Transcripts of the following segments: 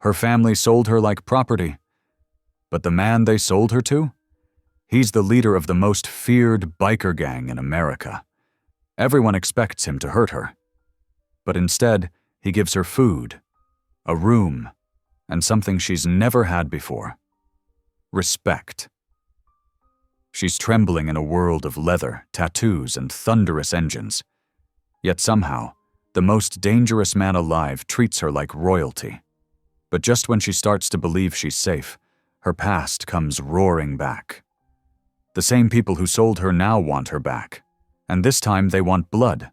Her family sold her like property. But the man they sold her to? He's the leader of the most feared biker gang in America. Everyone expects him to hurt her. But instead, he gives her food, a room, and something she's never had before: respect. She's trembling in a world of leather, tattoos, and thunderous engines. Yet somehow, the most dangerous man alive treats her like royalty. But just when she starts to believe she's safe, her past comes roaring back. The same people who sold her now want her back, and this time they want blood.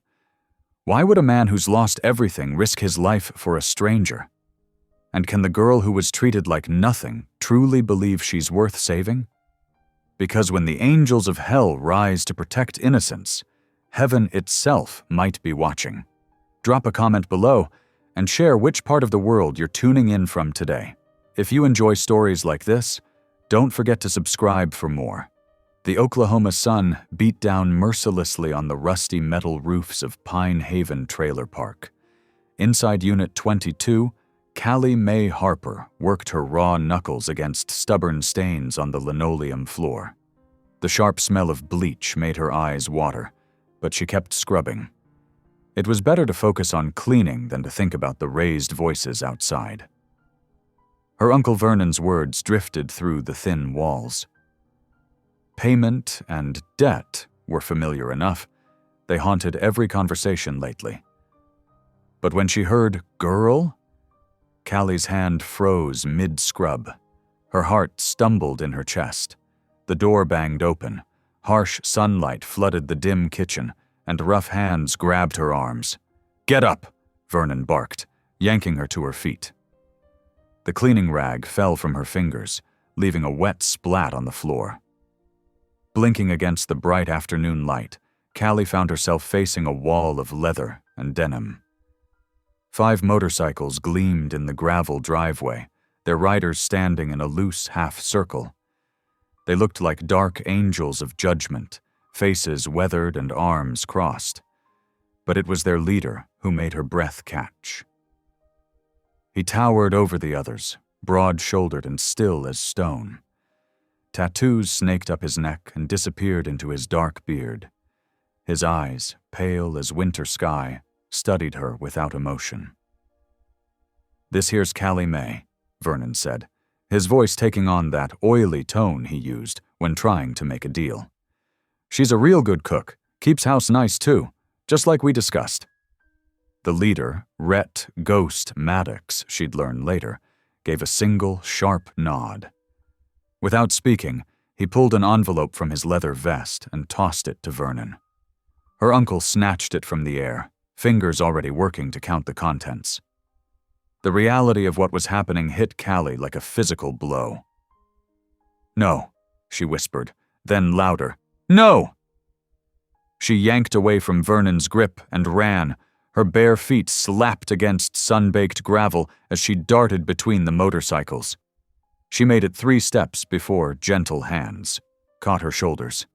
Why would a man who's lost everything risk his life for a stranger? And can the girl who was treated like nothing truly believe she's worth saving? Because when the angels of hell rise to protect innocence, heaven itself might be watching. Drop a comment below and share which part of the world you're tuning in from today. If you enjoy stories like this, don't forget to subscribe for more. The Oklahoma sun beat down mercilessly on the rusty metal roofs of Pine Haven Trailer Park. Inside Unit 22, Callie Mae Harper worked her raw knuckles against stubborn stains on the linoleum floor. The sharp smell of bleach made her eyes water, but she kept scrubbing. It was better to focus on cleaning than to think about the raised voices outside. Her Uncle Vernon's words drifted through the thin walls. Payment and debt were familiar enough. They haunted every conversation lately. But when she heard "girl," Callie's hand froze mid-scrub. Her heart stumbled in her chest. The door banged open. Harsh sunlight flooded the dim kitchen, and rough hands grabbed her arms. "Get up!" Vernon barked, yanking her to her feet. The cleaning rag fell from her fingers, leaving a wet splat on the floor. Blinking against the bright afternoon light, Callie found herself facing a wall of leather and denim. 5 motorcycles gleamed in the gravel driveway, their riders standing in a loose half-circle. They looked like dark angels of judgment, faces weathered and arms crossed. But it was their leader who made her breath catch. He towered over the others, broad-shouldered and still as stone. Tattoos snaked up his neck and disappeared into his dark beard. His eyes, pale as winter sky, studied her without emotion. "This here's Callie Mae," Vernon said, his voice taking on that oily tone he used when trying to make a deal. "She's a real good cook, keeps house nice too, just like we discussed." The leader, Rhett Ghost Maddox, she'd learn later, gave a single, sharp nod. Without speaking, he pulled an envelope from his leather vest and tossed it to Vernon. Her uncle snatched it from the air, fingers already working to count the contents. The reality of what was happening hit Callie like a physical blow. "No," she whispered, then louder, "No!" She yanked away from Vernon's grip and ran. Her bare feet slapped against sun-baked gravel as she darted between the motorcycles. She made it 3 steps before gentle hands caught her shoulders.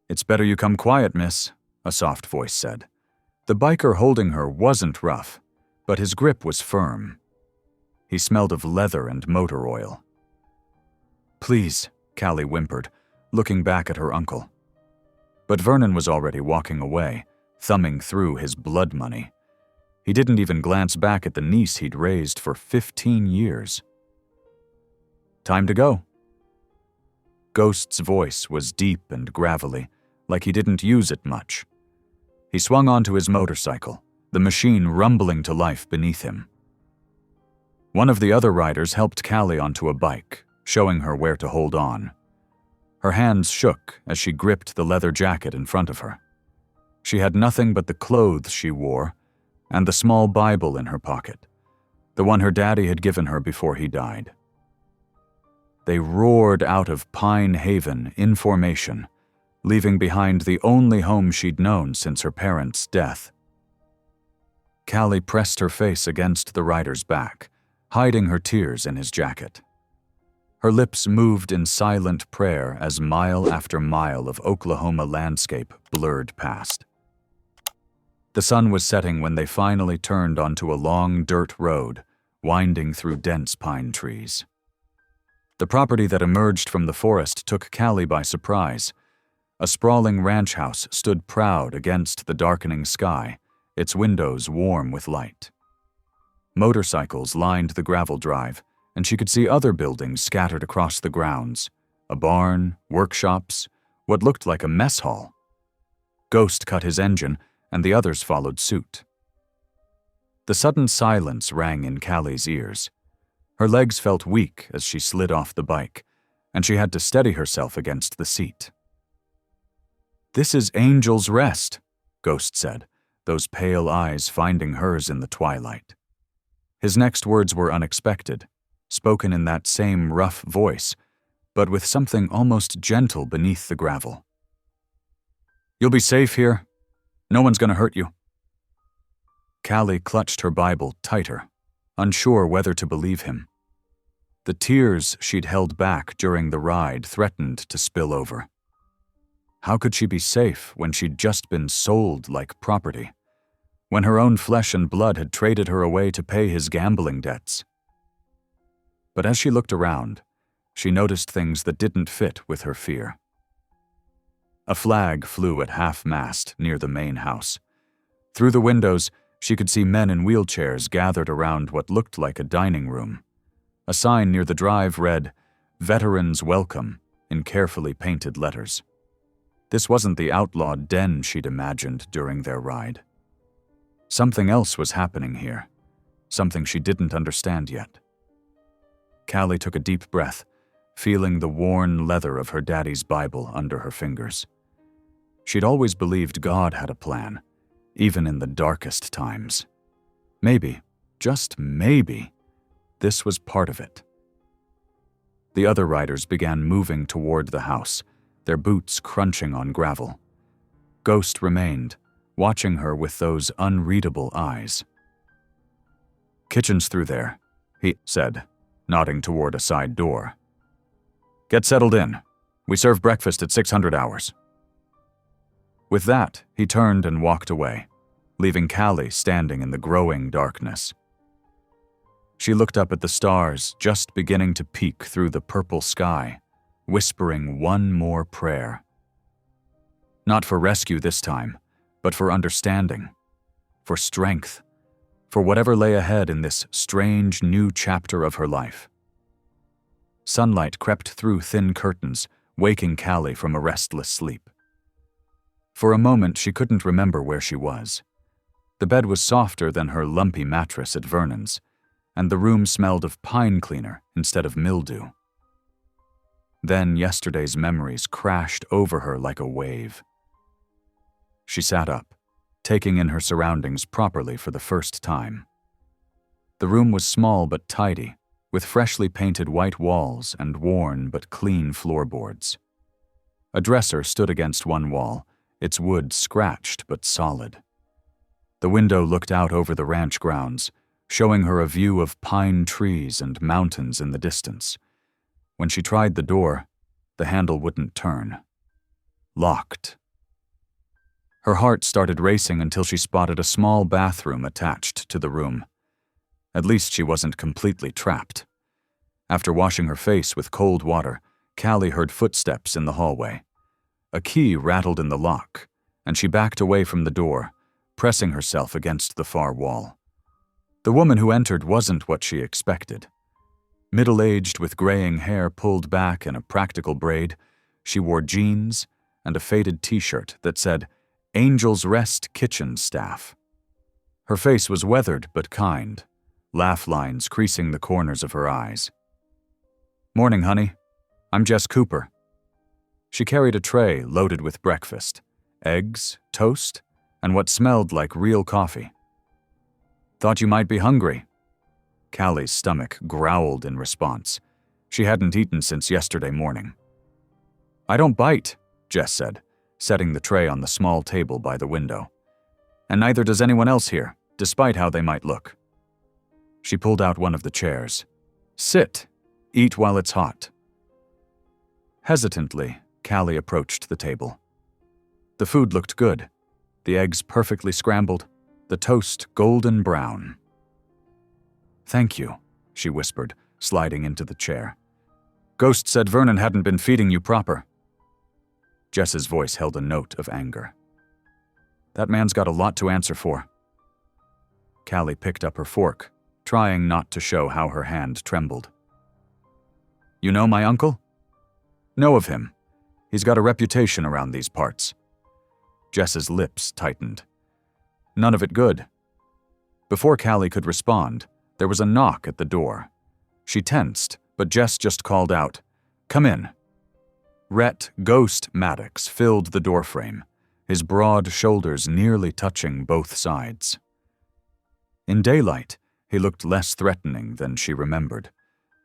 "It's better you come quiet, miss," a soft voice said. The biker holding her wasn't rough, but his grip was firm. He smelled of leather and motor oil. "Please," Callie whimpered, looking back at her uncle. But Vernon was already walking away, thumbing through his blood money. He didn't even glance back at the niece he'd raised for 15 years. "Time to go." Ghost's voice was deep and gravelly, like he didn't use it much. He swung onto his motorcycle, the machine rumbling to life beneath him. One of the other riders helped Callie onto a bike, showing her where to hold on. Her hands shook as she gripped the leather jacket in front of her. She had nothing but the clothes she wore and the small Bible in her pocket, the one her daddy had given her before he died. They roared out of Pine Haven in formation, leaving behind the only home she'd known since her parents' death. Callie pressed her face against the rider's back, hiding her tears in his jacket. Her lips moved in silent prayer as mile after mile of Oklahoma landscape blurred past. The sun was setting when they finally turned onto a long dirt road, winding through dense pine trees. The property that emerged from the forest took Callie by surprise. A sprawling ranch house stood proud against the darkening sky, its windows warm with light. Motorcycles lined the gravel drive, and she could see other buildings scattered across the grounds: a barn, workshops, what looked like a mess hall. Ghost cut his engine, and the others followed suit. The sudden silence rang in Callie's ears. Her legs felt weak as she slid off the bike, and she had to steady herself against the seat. "This is Angel's Rest," Ghost said, those pale eyes finding hers in the twilight. His next words were unexpected, spoken in that same rough voice, but with something almost gentle beneath the gravel. "You'll be safe here. No one's going to hurt you." Callie clutched her Bible tighter, unsure whether to believe him. The tears she'd held back during the ride threatened to spill over. How could she be safe when she'd just been sold like property, when her own flesh and blood had traded her away to pay his gambling debts? But as she looked around, she noticed things that didn't fit with her fear. A flag flew at half-mast near the main house. Through the windows, she could see men in wheelchairs gathered around what looked like a dining room. A sign near the drive read, "Veterans Welcome," in carefully painted letters. This wasn't the outlawed den she'd imagined during their ride. Something else was happening here, something she didn't understand yet. Callie took a deep breath, feeling the worn leather of her daddy's Bible under her fingers. She'd always believed God had a plan, even in the darkest times. Maybe, just maybe, this was part of it. The other riders began moving toward the house, their boots crunching on gravel. Ghost remained, watching her with those unreadable eyes. "Kitchen's through there," he said, nodding toward a side door. "Get settled in. We serve breakfast at 600 hours." With that, he turned and walked away, leaving Callie standing in the growing darkness. She looked up at the stars just beginning to peek through the purple sky, whispering one more prayer. Not for rescue this time, but for understanding, for strength, for whatever lay ahead in this strange new chapter of her life. Sunlight crept through thin curtains, waking Callie from a restless sleep. For a moment, she couldn't remember where she was. The bed was softer than her lumpy mattress at Vernon's, and the room smelled of pine cleaner instead of mildew. Then yesterday's memories crashed over her like a wave. She sat up, taking in her surroundings properly for the first time. The room was small but tidy, with freshly painted white walls and worn but clean floorboards. A dresser stood against one wall, its wood scratched but solid. The window looked out over the ranch grounds, showing her a view of pine trees and mountains in the distance. When she tried the door, the handle wouldn't turn. Locked. Her heart started racing until she spotted a small bathroom attached to the room. At least she wasn't completely trapped. After washing her face with cold water, Callie heard footsteps in the hallway. A key rattled in the lock, and she backed away from the door, pressing herself against the far wall. The woman who entered wasn't what she expected. Middle-aged with graying hair pulled back in a practical braid, she wore jeans and a faded t-shirt that said, "Angel's Rest Kitchen Staff." Her face was weathered but kind, laugh lines creasing the corners of her eyes. "Morning, honey. I'm Jess Cooper." She carried a tray loaded with breakfast, eggs, toast, and what smelled like real coffee. "Thought you might be hungry." Callie's stomach growled in response. She hadn't eaten since yesterday morning. "I don't bite," Jess said, setting the tray on the small table by the window. "And neither does anyone else here, despite how they might look." She pulled out one of the chairs. "Sit. Eat while it's hot." Hesitantly, Callie approached the table. The food looked good. The eggs perfectly scrambled, the toast golden brown. Thank you, she whispered, sliding into the chair. Ghost said Vernon hadn't been feeding you proper. Jess's voice held a note of anger. That man's got a lot to answer for. Callie picked up her fork, trying not to show how her hand trembled. You know my uncle? Know of him. He's got a reputation around these parts. Jess's lips tightened. None of it good. Before Callie could respond, there was a knock at the door. She tensed, but Jess just called out, "Come in." Rhett Ghost Maddox filled the doorframe, his broad shoulders nearly touching both sides. In daylight, he looked less threatening than she remembered,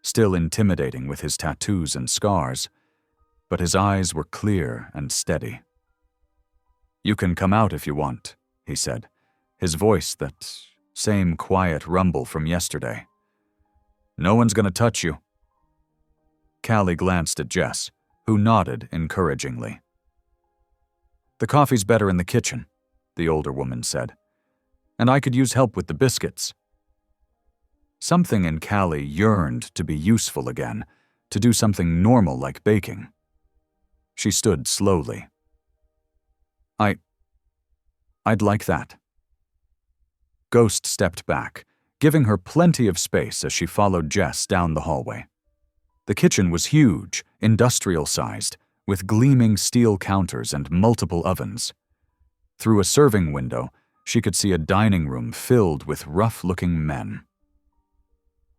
still intimidating with his tattoos and scars, but his eyes were clear and steady. You can come out if you want, he said, his voice that same quiet rumble from yesterday. No one's gonna touch you. Callie glanced at Jess, who nodded encouragingly. The coffee's better in the kitchen, the older woman said, and I could use help with the biscuits. Something in Callie yearned to be useful again, to do something normal like baking. She stood slowly. I'd like that. Ghost stepped back, giving her plenty of space as she followed Jess down the hallway. The kitchen was huge, industrial-sized, with gleaming steel counters and multiple ovens. Through a serving window, she could see a dining room filled with rough-looking men.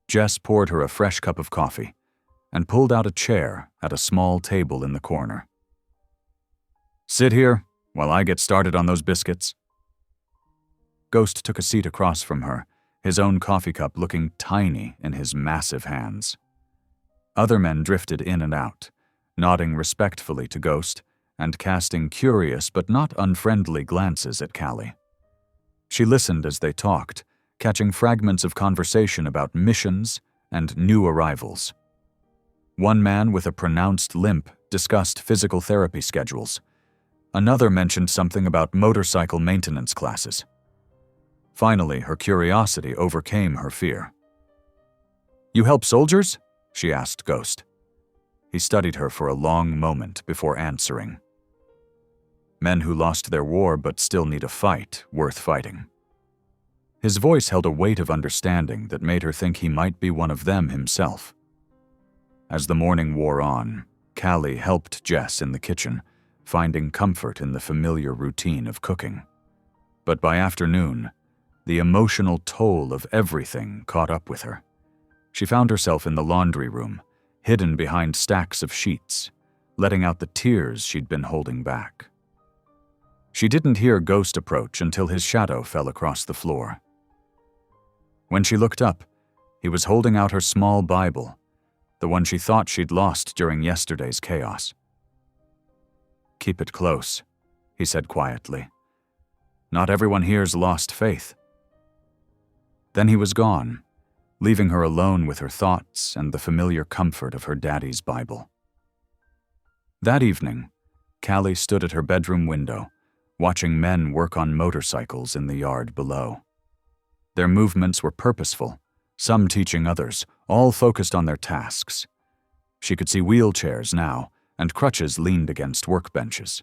Jess poured her a fresh cup of coffee and pulled out a chair at a small table in the corner. Sit here while I get started on those biscuits. Ghost took a seat across from her, his own coffee cup looking tiny in his massive hands. Other men drifted in and out, nodding respectfully to Ghost and casting curious but not unfriendly glances at Callie. She listened as they talked, catching fragments of conversation about missions and new arrivals. One man with a pronounced limp discussed physical therapy schedules. Another mentioned something about motorcycle maintenance classes. Finally, her curiosity overcame her fear. You help soldiers? She asked Ghost. He studied her for a long moment before answering. Men who lost their war but still need a fight worth fighting. His voice held a weight of understanding that made her think he might be one of them himself. As the morning wore on, Callie helped Jess in the kitchen, finding comfort in the familiar routine of cooking. But by afternoon, the emotional toll of everything caught up with her. She found herself in the laundry room, hidden behind stacks of sheets, letting out the tears she'd been holding back. She didn't hear Ghost approach until his shadow fell across the floor. When she looked up, he was holding out her small Bible, the one she thought she'd lost during yesterday's chaos. Keep it close, he said quietly. Not everyone here's lost faith. Then he was gone, leaving her alone with her thoughts and the familiar comfort of her daddy's Bible. That evening, Callie stood at her bedroom window, watching men work on motorcycles in the yard below. Their movements were purposeful, some teaching others, all focused on their tasks. She could see wheelchairs now, and crutches leaned against workbenches.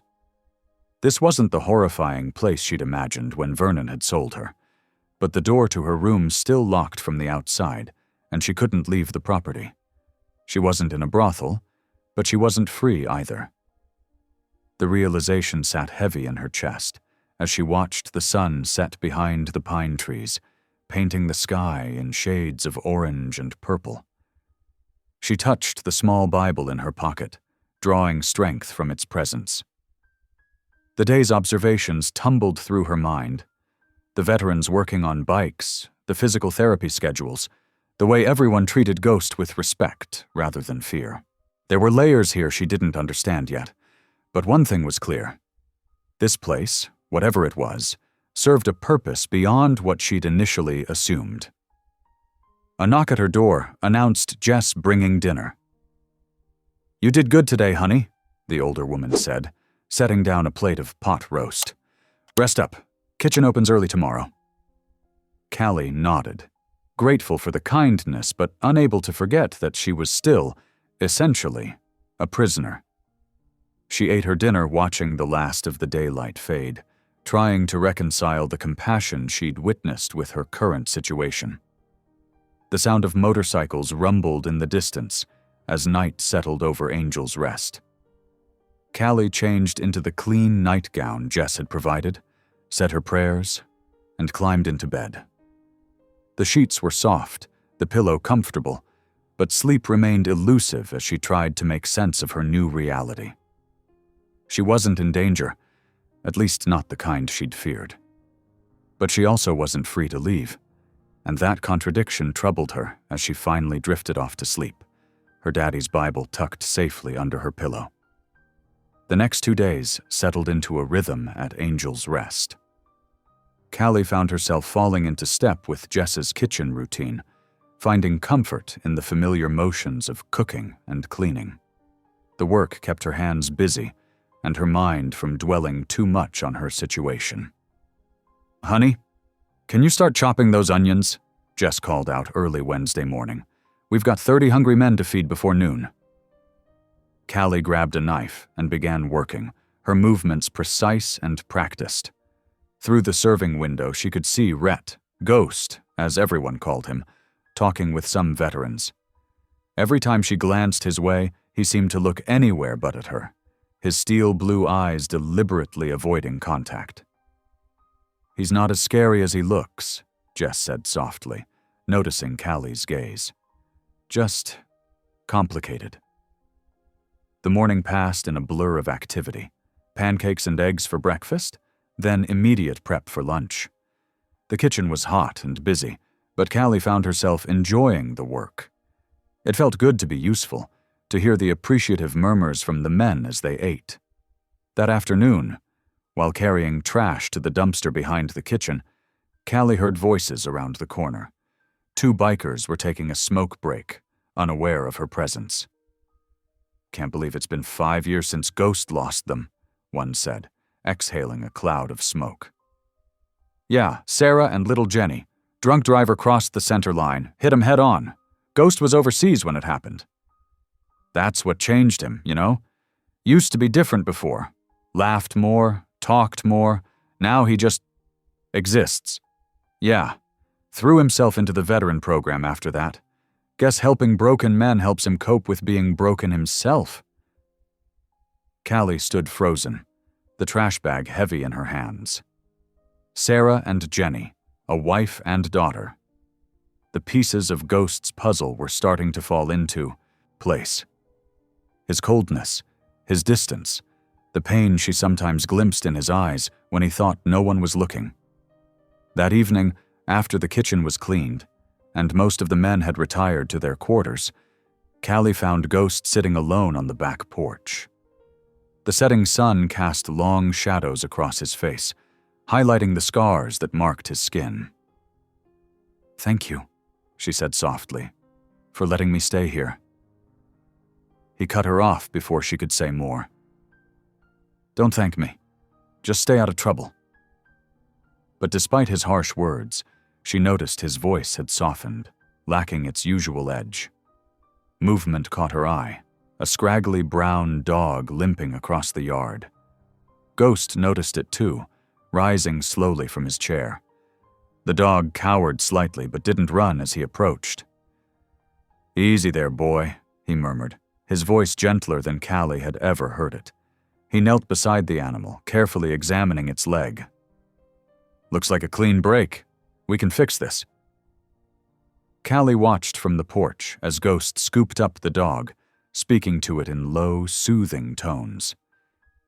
This wasn't the horrifying place she'd imagined when Vernon had sold her, but the door to her room still locked from the outside, and she couldn't leave the property. She wasn't in a brothel, but she wasn't free either. The realization sat heavy in her chest as she watched the sun set behind the pine trees, painting the sky in shades of orange and purple. She touched the small Bible in her pocket, drawing strength from its presence. The day's observations tumbled through her mind. The veterans working on bikes, the physical therapy schedules, the way everyone treated Ghost with respect rather than fear. There were layers here she didn't understand yet, but one thing was clear. This place, whatever it was, served a purpose beyond what she'd initially assumed. A knock at her door announced Jess bringing dinner. You did good today, honey, the older woman said, setting down a plate of pot roast. Rest up. Kitchen opens early tomorrow. Callie nodded, grateful for the kindness but unable to forget that she was still, essentially, a prisoner. She ate her dinner watching the last of the daylight fade, trying to reconcile the compassion she'd witnessed with her current situation. The sound of motorcycles rumbled in the distance as night settled over Angel's Rest. Callie changed into the clean nightgown Jess had provided, said her prayers, and climbed into bed. The sheets were soft, the pillow comfortable, but sleep remained elusive as she tried to make sense of her new reality. She wasn't in danger, at least not the kind she'd feared. But she also wasn't free to leave, and that contradiction troubled her as she finally drifted off to sleep, her daddy's Bible tucked safely under her pillow. The next 2 days settled into a rhythm at Angel's Rest. Callie found herself falling into step with Jess's kitchen routine, finding comfort in the familiar motions of cooking and cleaning. The work kept her hands busy and her mind from dwelling too much on her situation. "Honey, can you start chopping those onions?" Jess called out early Wednesday morning. "We've got 30 hungry men to feed before noon." Callie grabbed a knife and began working, her movements precise and practiced. Through the serving window, she could see Rhett, Ghost, as everyone called him, talking with some veterans. Every time she glanced his way, he seemed to look anywhere but at her, his steel blue eyes deliberately avoiding contact. "He's not as scary as he looks," Jess said softly, noticing Callie's gaze. "Just complicated." The morning passed in a blur of activity. Pancakes and eggs for breakfast, then immediate prep for lunch. The kitchen was hot and busy, but Callie found herself enjoying the work. It felt good to be useful, to hear the appreciative murmurs from the men as they ate. That afternoon, while carrying trash to the dumpster behind the kitchen, Callie heard voices around the corner. 2 bikers were taking a smoke break, unaware of her presence. "Can't believe it's been 5 years since Ghost lost them," one said, exhaling a cloud of smoke. "Yeah, Sarah and little Jenny. Drunk driver crossed the center line, hit him head on. Ghost was overseas when it happened. That's what changed him, you know? Used to be different before. Laughed more, talked more. Now he just exists. Yeah, threw himself into the veteran program after that. Guess helping broken men helps him cope with being broken himself." Callie stood frozen, the trash bag heavy in her hands. Sarah and Jenny, a wife and daughter. The pieces of Ghost's puzzle were starting to fall into place. His coldness, his distance, the pain she sometimes glimpsed in his eyes when he thought no one was looking. That evening, after the kitchen was cleaned, and most of the men had retired to their quarters, Callie found Ghost sitting alone on the back porch. The setting sun cast long shadows across his face, highlighting the scars that marked his skin. "Thank you," she said softly, "for letting me stay here." He cut her off before she could say more. "Don't thank me. Just stay out of trouble." But despite his harsh words, she noticed his voice had softened, lacking its usual edge. Movement caught her eye, a scraggly brown dog limping across the yard. Ghost noticed it too, rising slowly from his chair. The dog cowered slightly but didn't run as he approached. "Easy there, boy," he murmured, his voice gentler than Callie had ever heard it. He knelt beside the animal, carefully examining its leg. "Looks like a clean break. We can fix this." Callie watched from the porch as Ghost scooped up the dog, speaking to it in low, soothing tones.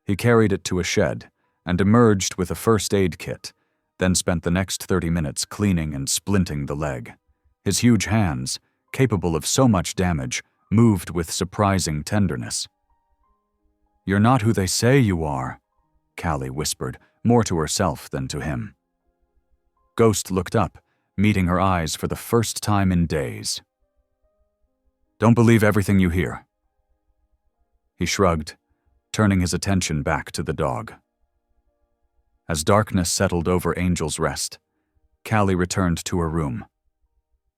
He carried it to a shed and emerged with a first aid kit, then spent the next 30 minutes cleaning and splinting the leg. His huge hands, capable of so much damage, moved with surprising tenderness. "You're not who they say you are," Callie whispered, more to herself than to him. Ghost looked up, meeting her eyes for the first time in days. "Don't believe everything you hear." He shrugged, turning his attention back to the dog. As darkness settled over Angel's Rest, Callie returned to her room.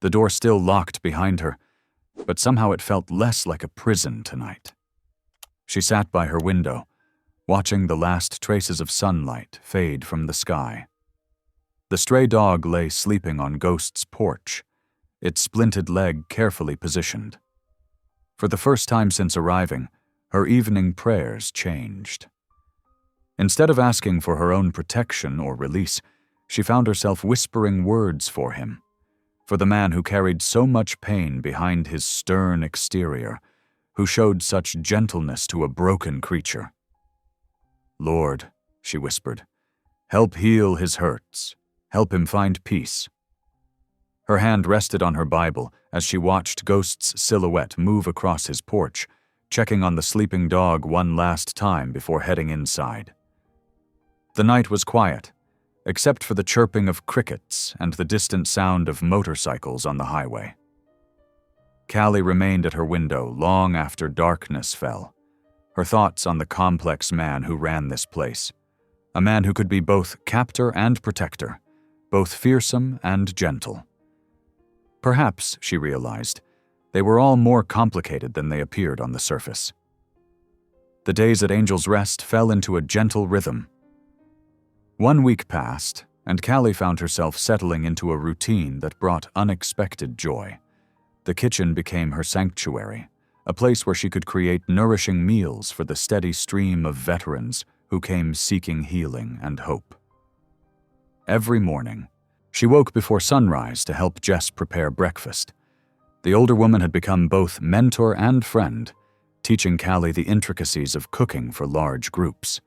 The door still locked behind her, but somehow it felt less like a prison tonight. She sat by her window, watching the last traces of sunlight fade from the sky. The stray dog lay sleeping on Ghost's porch, its splinted leg carefully positioned. For the first time since arriving, her evening prayers changed. Instead of asking for her own protection or release, she found herself whispering words for him, for the man who carried so much pain behind his stern exterior, who showed such gentleness to a broken creature. "Lord," she whispered, "help heal his hurts. Help him find peace." Her hand rested on her Bible as she watched Ghost's silhouette move across his porch, checking on the sleeping dog one last time before heading inside. The night was quiet, except for the chirping of crickets and the distant sound of motorcycles on the highway. Callie remained at her window long after darkness fell, her thoughts on the complex man who ran this place, a man who could be both captor and protector, both fearsome and gentle. Perhaps, she realized, they were all more complicated than they appeared on the surface. The days at Angel's Rest fell into a gentle rhythm. 1 week passed, and Callie found herself settling into a routine that brought unexpected joy. The kitchen became her sanctuary, a place where she could create nourishing meals for the steady stream of veterans who came seeking healing and hope. Every morning, she woke before sunrise to help Jess prepare breakfast. The older woman had become both mentor and friend, teaching Callie the intricacies of cooking for large groups.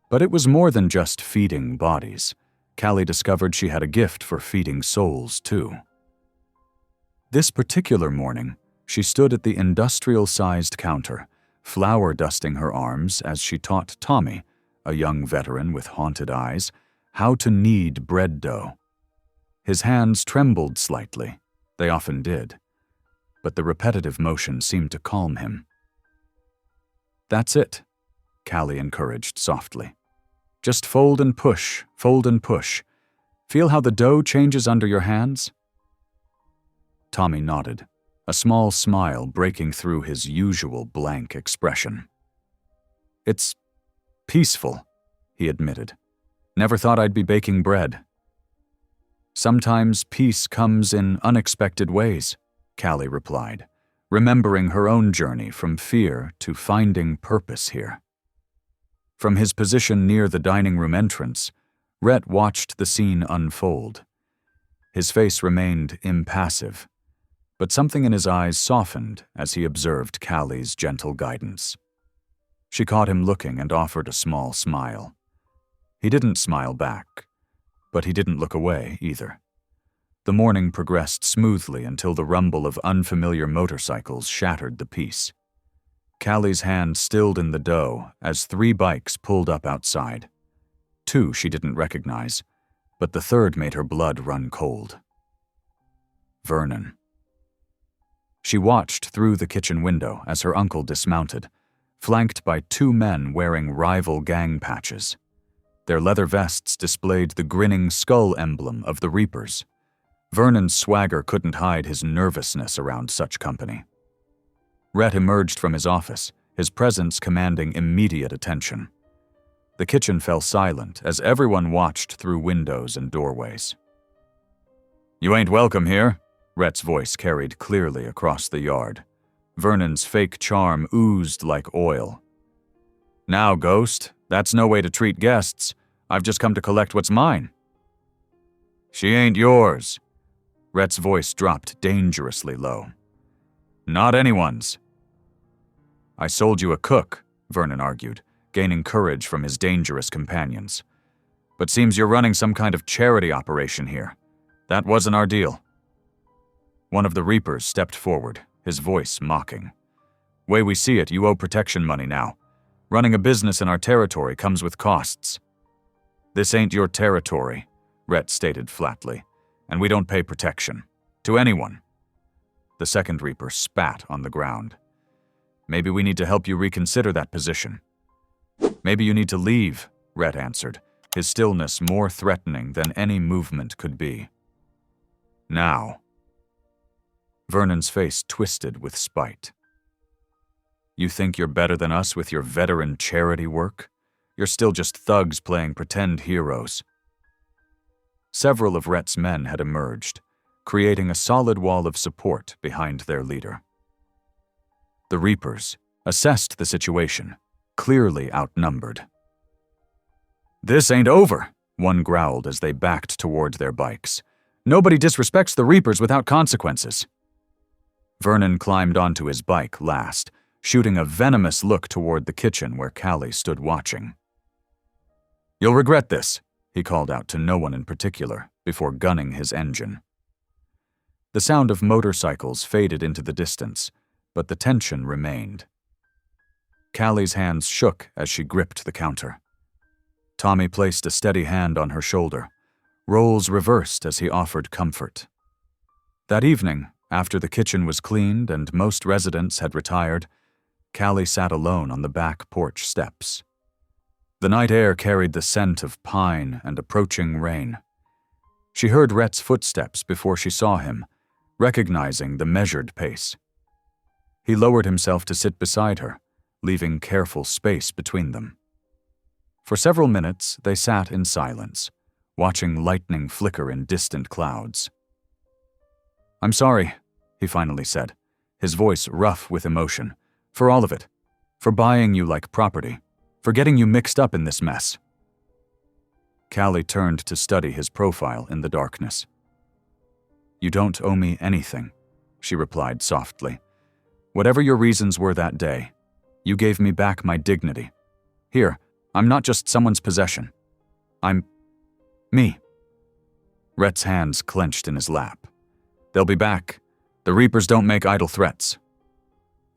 But it was more than just feeding bodies. Callie discovered she had a gift for feeding souls, too. This particular morning, she stood at the industrial-sized counter, flour dusting her arms as she taught Tommy, a young veteran with haunted eyes, how to knead bread dough. His hands trembled slightly. They often did. But the repetitive motion seemed to calm him. "That's it," Callie encouraged softly. "Just fold and push, fold and push. Feel how the dough changes under your hands?" Tommy nodded, a small smile breaking through his usual blank expression. "It's peaceful," he admitted. "Never thought I'd be baking bread." "Sometimes peace comes in unexpected ways," Callie replied, remembering her own journey from fear to finding purpose here. From his position near the dining room entrance, Rhett watched the scene unfold. His face remained impassive, but something in his eyes softened as he observed Callie's gentle guidance. She caught him looking and offered a small smile. He didn't smile back, but he didn't look away either. The morning progressed smoothly until the rumble of unfamiliar motorcycles shattered the peace. Callie's hand stilled in the dough as 3 bikes pulled up outside. 2 she didn't recognize, but the third made her blood run cold. Vernon. She watched through the kitchen window as her uncle dismounted, flanked by 2 men wearing rival gang patches. Their leather vests displayed the grinning skull emblem of the Reapers. Vernon's swagger couldn't hide his nervousness around such company. Rhett emerged from his office, his presence commanding immediate attention. The kitchen fell silent as everyone watched through windows and doorways. "You ain't welcome here," Rhett's voice carried clearly across the yard. Vernon's fake charm oozed like oil. "Now, Ghost, that's no way to treat guests. I've just come to collect what's mine." "She ain't yours." Rhett's voice dropped dangerously low. "Not anyone's." "I sold you a cook," Vernon argued, gaining courage from his dangerous companions. "But seems you're running some kind of charity operation here. That wasn't our deal." One of the Reapers stepped forward, his voice mocking. "Way we see it, you owe protection money now. Running a business in our territory comes with costs." "This ain't your territory," Rhett stated flatly, "and we don't pay protection. To anyone." The second Reaper spat on the ground. "Maybe we need to help you reconsider that position." "Maybe you need to leave," Rhett answered, his stillness more threatening than any movement could be. "Now." Vernon's face twisted with spite. You think you're better than us with your veteran charity work? You're still just thugs playing pretend heroes. Several of Rhett's men had emerged, creating a solid wall of support behind their leader. The Reapers assessed the situation, clearly outnumbered. "This ain't over," one growled as they backed toward their bikes. "Nobody disrespects the Reapers without consequences." Vernon climbed onto his bike last, shooting a venomous look toward the kitchen where Callie stood watching. "You'll regret this," he called out to no one in particular before gunning his engine. The sound of motorcycles faded into the distance, but the tension remained. Callie's hands shook as she gripped the counter. Tommy placed a steady hand on her shoulder. Roles reversed as he offered comfort. That evening, after the kitchen was cleaned and most residents had retired, Callie sat alone on the back porch steps. The night air carried the scent of pine and approaching rain. She heard Rhett's footsteps before she saw him, recognizing the measured pace. He lowered himself to sit beside her, leaving careful space between them. For several minutes, they sat in silence, watching lightning flicker in distant clouds. "I'm sorry," he finally said, his voice rough with emotion, "for all of it, for buying you like property, for getting you mixed up in this mess." Callie turned to study his profile in the darkness. "You don't owe me anything," she replied softly. "Whatever your reasons were that day, you gave me back my dignity. Here, I'm not just someone's possession. I'm me." Rhett's hands clenched in his lap. "They'll be back. The Reapers don't make idle threats."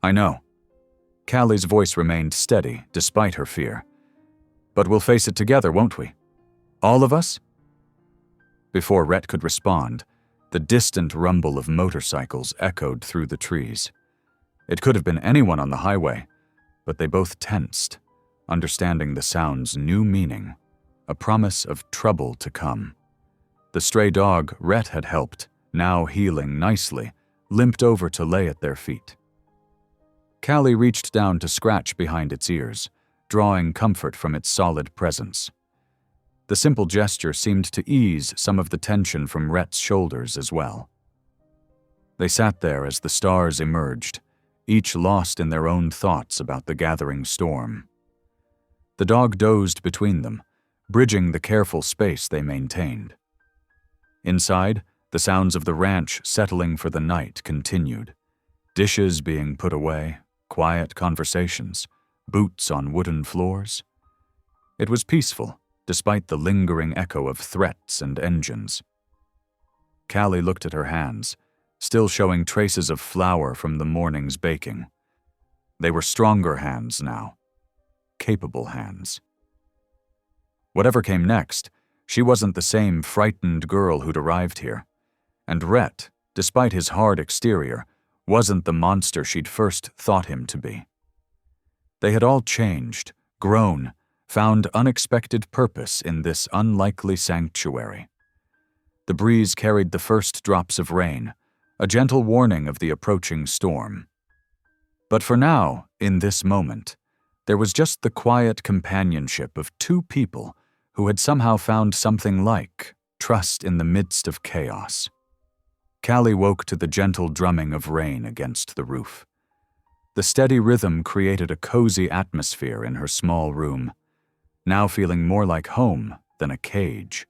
"I know." Callie's voice remained steady despite her fear. "But we'll face it together, won't we? All of us?" Before Rhett could respond, the distant rumble of motorcycles echoed through the trees. It could have been anyone on the highway, but they both tensed, understanding the sound's new meaning, a promise of trouble to come. The stray dog Rhett had helped, now healing nicely, limped over to lay at their feet. Callie reached down to scratch behind its ears, drawing comfort from its solid presence. The simple gesture seemed to ease some of the tension from Rhett's shoulders as well. They sat there as the stars emerged, each lost in their own thoughts about the gathering storm. The dog dozed between them, bridging the careful space they maintained. Inside, the sounds of the ranch settling for the night continued. Dishes being put away, quiet conversations, boots on wooden floors. It was peaceful, despite the lingering echo of threats and engines. Callie looked at her hands, still showing traces of flour from the morning's baking. They were stronger hands now. Capable hands. Whatever came next, she wasn't the same frightened girl who'd arrived here. And Rhett, despite his hard exterior, wasn't the monster she'd first thought him to be. They had all changed, grown, found unexpected purpose in this unlikely sanctuary. The breeze carried the first drops of rain, a gentle warning of the approaching storm. But for now, in this moment, there was just the quiet companionship of two people who had somehow found something like trust in the midst of chaos. Callie woke to the gentle drumming of rain against the roof. The steady rhythm created a cozy atmosphere in her small room, now feeling more like home than a cage.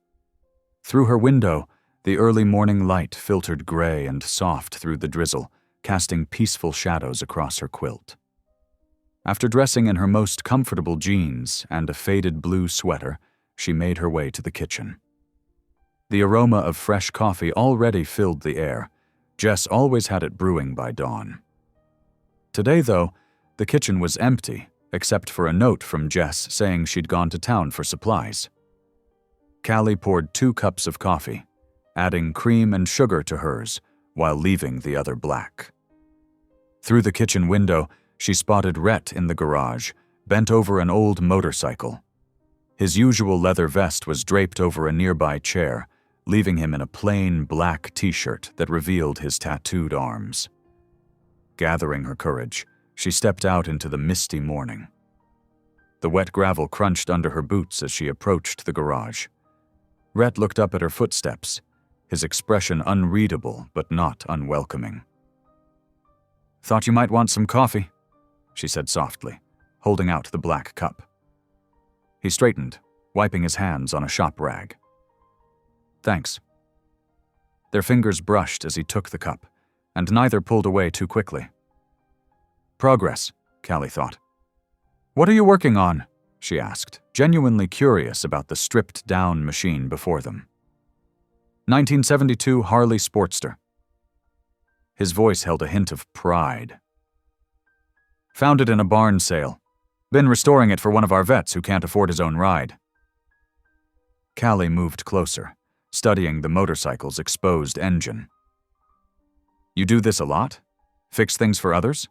Through her window, the early morning light filtered gray and soft through the drizzle, casting peaceful shadows across her quilt. After dressing in her most comfortable jeans and a faded blue sweater, she made her way to the kitchen. The aroma of fresh coffee already filled the air. Jess always had it brewing by dawn. Today, though, the kitchen was empty, except for a note from Jess saying she'd gone to town for supplies. Callie poured 2 cups of coffee, adding cream and sugar to hers, while leaving the other black. Through the kitchen window, she spotted Rhett in the garage, bent over an old motorcycle. His usual leather vest was draped over a nearby chair, leaving him in a plain black t-shirt that revealed his tattooed arms. Gathering her courage, she stepped out into the misty morning. The wet gravel crunched under her boots as she approached the garage. Rhett looked up at her footsteps, his expression unreadable but not unwelcoming. "Thought you might want some coffee," she said softly, holding out the black cup. He straightened, wiping his hands on a shop rag. "Thanks." Their fingers brushed as he took the cup, and neither pulled away too quickly. Progress, Callie thought. "What are you working on?" she asked, genuinely curious about the stripped-down machine before them. 1972 Harley Sportster. His voice held a hint of pride. "Found it in a barn sale. Been restoring it for one of our vets who can't afford his own ride." Callie moved closer, studying the motorcycle's exposed engine. "You do this a lot? Fix things for others?"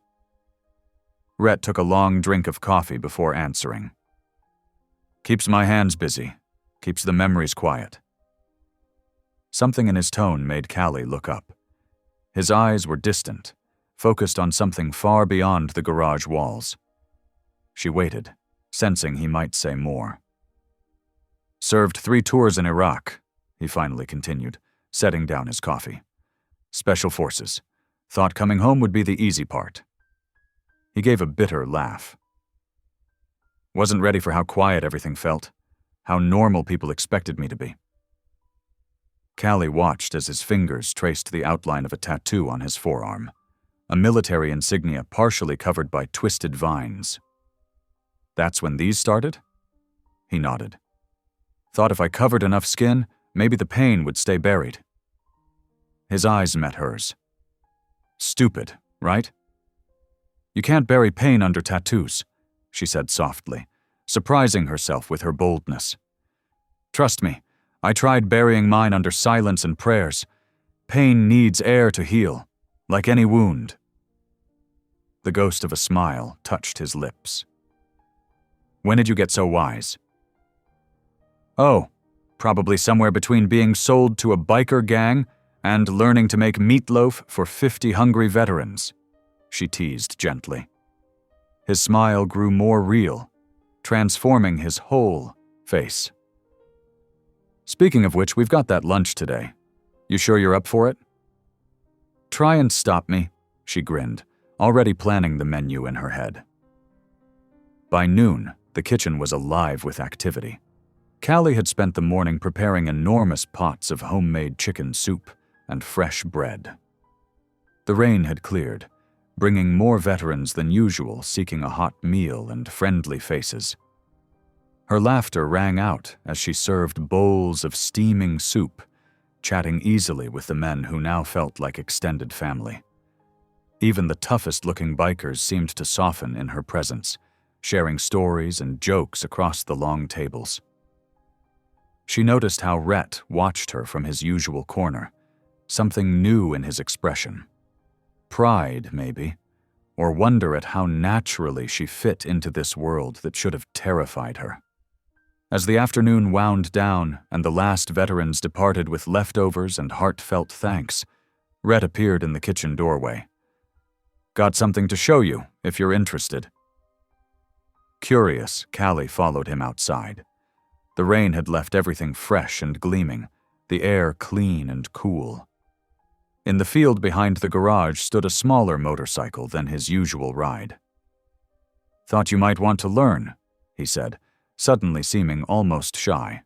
Rhett took a long drink of coffee before answering. "Keeps my hands busy. Keeps the memories quiet." Something in his tone made Callie look up. His eyes were distant, focused on something far beyond the garage walls. She waited, sensing he might say more. "Served 3 tours in Iraq," he finally continued, setting down his coffee. "Special Forces. Thought coming home would be the easy part." He gave a bitter laugh. "Wasn't ready for how quiet everything felt, how normal people expected me to be." Callie watched as his fingers traced the outline of a tattoo on his forearm, a military insignia partially covered by twisted vines. "That's when these started?" He nodded. "Thought if I covered enough skin, maybe the pain would stay buried." His eyes met hers. "Stupid, right?" "You can't bury pain under tattoos," she said softly, surprising herself with her boldness. "Trust me, I tried burying mine under silence and prayers. Pain needs air to heal, like any wound." The ghost of a smile touched his lips. "When did you get so wise?" "Oh, probably somewhere between being sold to a biker gang and learning to make meatloaf for 50 hungry veterans," she teased gently. His smile grew more real, transforming his whole face. "Speaking of which, we've got that lunch today. You sure you're up for it?" "Try and stop me," she grinned, already planning the menu in her head. By noon, the kitchen was alive with activity. Callie had spent the morning preparing enormous pots of homemade chicken soup and fresh bread. The rain had cleared, bringing more veterans than usual seeking a hot meal and friendly faces. Her laughter rang out as she served bowls of steaming soup, chatting easily with the men who now felt like extended family. Even the toughest-looking bikers seemed to soften in her presence, sharing stories and jokes across the long tables. She noticed how Rhett watched her from his usual corner, something new in his expression. Pride, maybe, or wonder at how naturally she fit into this world that should have terrified her. As the afternoon wound down and the last veterans departed with leftovers and heartfelt thanks, Rhett appeared in the kitchen doorway. "Got something to show you, if you're interested." Curious, Callie followed him outside. The rain had left everything fresh and gleaming, the air clean and cool. In the field behind the garage stood a smaller motorcycle than his usual ride. "Thought you might want to learn," he said, suddenly seeming almost shy.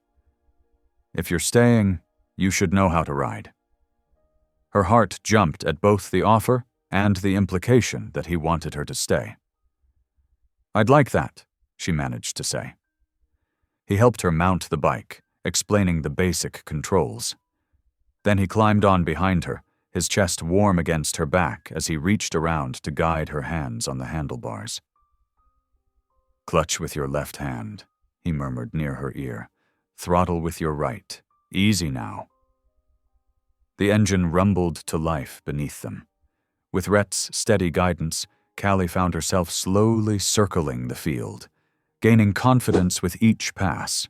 "If you're staying, you should know how to ride." Her heart jumped at both the offer and the implication that he wanted her to stay. "I'd like that," she managed to say. He helped her mount the bike, explaining the basic controls. Then he climbed on behind her, his chest warm against her back as he reached around to guide her hands on the handlebars. "Clutch with your left hand," he murmured near her ear. "Throttle with your right. Easy now." The engine rumbled to life beneath them. With Rhett's steady guidance, Callie found herself slowly circling the field, gaining confidence with each pass.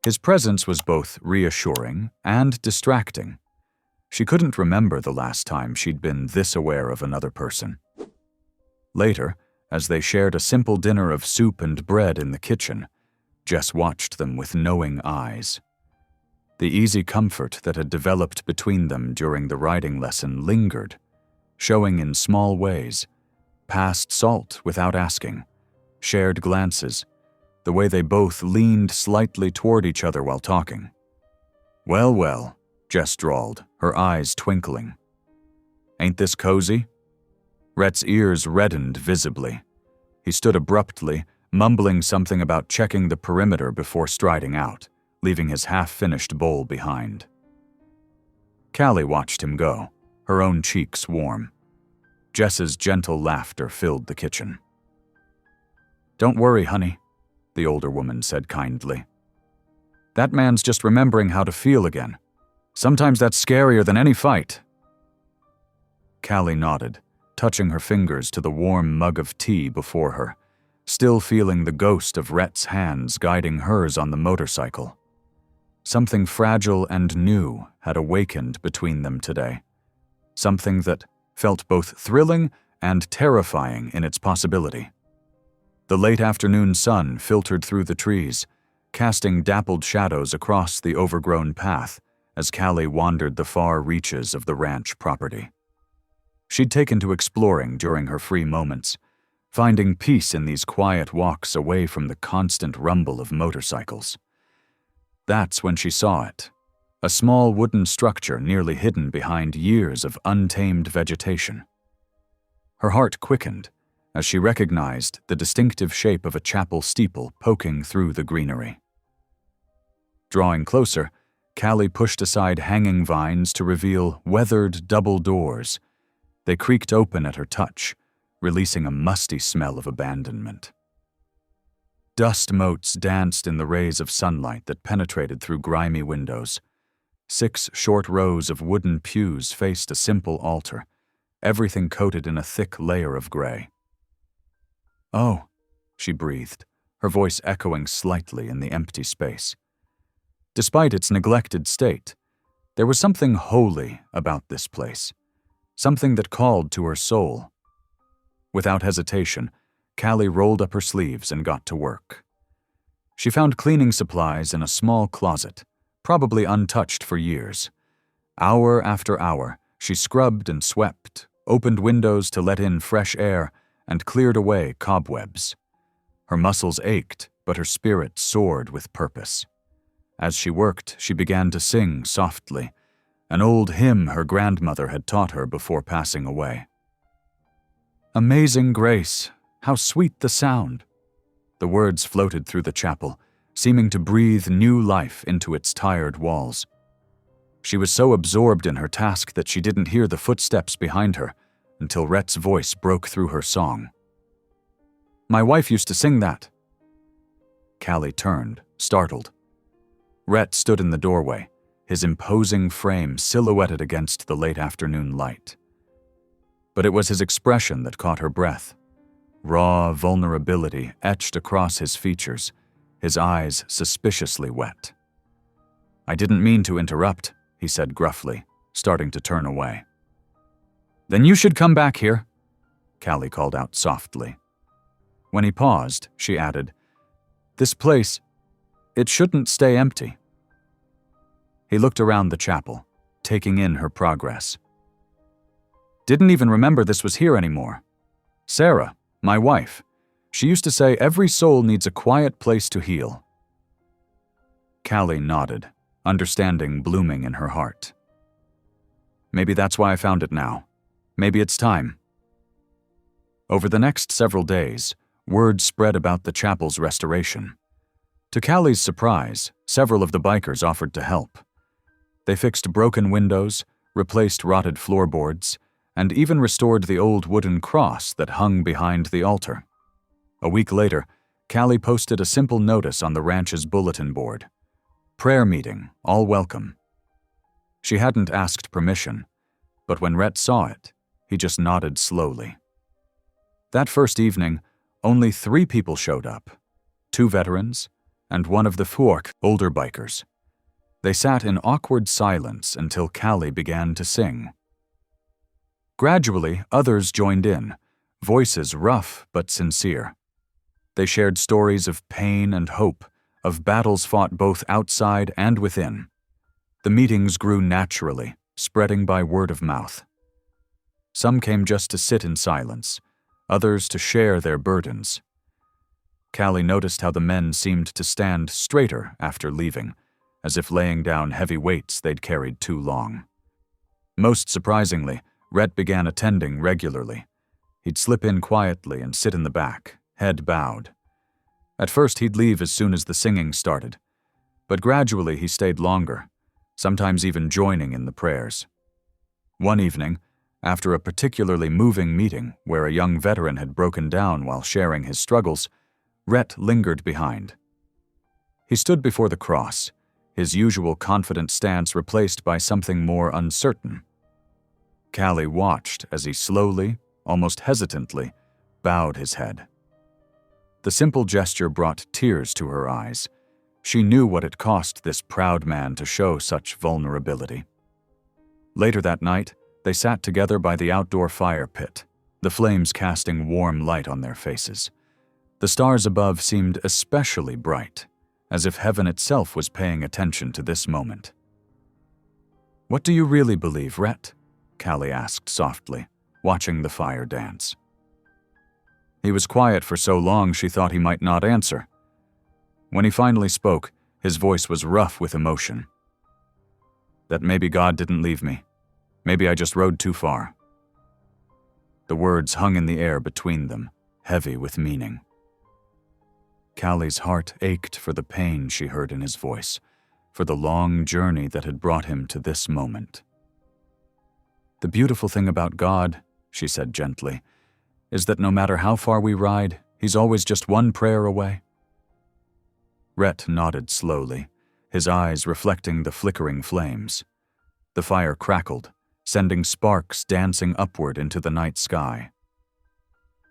His presence was both reassuring and distracting. She couldn't remember the last time she'd been this aware of another person. Later, as they shared a simple dinner of soup and bread in the kitchen, Jess watched them with knowing eyes. The easy comfort that had developed between them during the riding lesson lingered, showing in small ways, passed salt without asking, shared glances, the way they both leaned slightly toward each other while talking. "Well, well," Jess drawled, her eyes twinkling. "Ain't this cozy?" Rhett's ears reddened visibly. He stood abruptly, mumbling something about checking the perimeter before striding out, leaving his half-finished bowl behind. Callie watched him go, her own cheeks warm. Jess's gentle laughter filled the kitchen. "Don't worry, honey," the older woman said kindly. "That man's just remembering how to feel again. Sometimes that's scarier than any fight." Callie nodded, touching her fingers to the warm mug of tea before her, still feeling the ghost of Rhett's hands guiding hers on the motorcycle. Something fragile and new had awakened between them today. Something that felt both thrilling and terrifying in its possibility. The late afternoon sun filtered through the trees, casting dappled shadows across the overgrown path as Callie wandered the far reaches of the ranch property. She'd taken to exploring during her free moments, finding peace in these quiet walks away from the constant rumble of motorcycles. That's when she saw it, a small wooden structure nearly hidden behind years of untamed vegetation. Her heart quickened as she recognized the distinctive shape of a chapel steeple poking through the greenery. Drawing closer, Callie pushed aside hanging vines to reveal weathered double doors. They creaked open at her touch, releasing a musty smell of abandonment. Dust motes danced in the rays of sunlight that penetrated through grimy windows. 6 short rows of wooden pews faced a simple altar, everything coated in a thick layer of gray. "Oh," she breathed, her voice echoing slightly in the empty space. Despite its neglected state, there was something holy about this place, something that called to her soul. Without hesitation, Callie rolled up her sleeves and got to work. She found cleaning supplies in a small closet, probably untouched for years. Hour after hour, she scrubbed and swept, opened windows to let in fresh air, and cleared away cobwebs. Her muscles ached, but her spirit soared with purpose. As she worked, she began to sing softly, an old hymn her grandmother had taught her before passing away. "Amazing grace, how sweet the sound." The words floated through the chapel, seeming to breathe new life into its tired walls. She was so absorbed in her task that she didn't hear the footsteps behind her until Rhett's voice broke through her song. "My wife used to sing that." Callie turned, startled. Rhett stood in the doorway, his imposing frame silhouetted against the late afternoon light. But it was his expression that caught her breath. Raw vulnerability etched across his features, his eyes suspiciously wet. "I didn't mean to interrupt," he said gruffly, starting to turn away. "Then you should come back here," Callie called out softly. When he paused, she added, "This place, it shouldn't stay empty." He looked around the chapel, taking in her progress. "Didn't even remember this was here anymore. Sarah, my wife, she used to say every soul needs a quiet place to heal." Callie nodded, understanding blooming in her heart. "Maybe that's why I found it now. Maybe it's time." Over the next several days, word spread about the chapel's restoration. To Callie's surprise, several of the bikers offered to help. They fixed broken windows, replaced rotted floorboards, and even restored the old wooden cross that hung behind the altar. A week later, Callie posted a simple notice on the ranch's bulletin board. "Prayer meeting, all welcome." She hadn't asked permission, but when Rhett saw it, he just nodded slowly. That first evening, only 3 people showed up: 2 veterans, and one of the Fork, older bikers. They sat in awkward silence until Callie began to sing. Gradually, others joined in, voices rough but sincere. They shared stories of pain and hope, of battles fought both outside and within. The meetings grew naturally, spreading by word of mouth. Some came just to sit in silence, others to share their burdens. Callie noticed how the men seemed to stand straighter after leaving, as if laying down heavy weights they'd carried too long. Most surprisingly, Rhett began attending regularly. He'd slip in quietly and sit in the back, head bowed. At first he'd leave as soon as the singing started, but gradually he stayed longer, sometimes even joining in the prayers. One evening, after a particularly moving meeting where a young veteran had broken down while sharing his struggles, Rhett lingered behind. He stood before the cross, his usual confident stance replaced by something more uncertain. Callie watched as he slowly, almost hesitantly, bowed his head. The simple gesture brought tears to her eyes. She knew what it cost this proud man to show such vulnerability. Later that night, they sat together by the outdoor fire pit, the flames casting warm light on their faces. The stars above seemed especially bright, as if heaven itself was paying attention to this moment. "What do you really believe, Rhett?" Callie asked softly, watching the fire dance. He was quiet for so long she thought he might not answer. When he finally spoke, his voice was rough with emotion. "That maybe God didn't leave me. Maybe I just rode too far." The words hung in the air between them, heavy with meaning. Callie's heart ached for the pain she heard in his voice, for the long journey that had brought him to this moment. "The beautiful thing about God," she said gently, "is that no matter how far we ride, He's always just one prayer away." Rhett nodded slowly, his eyes reflecting the flickering flames. The fire crackled, sending sparks dancing upward into the night sky.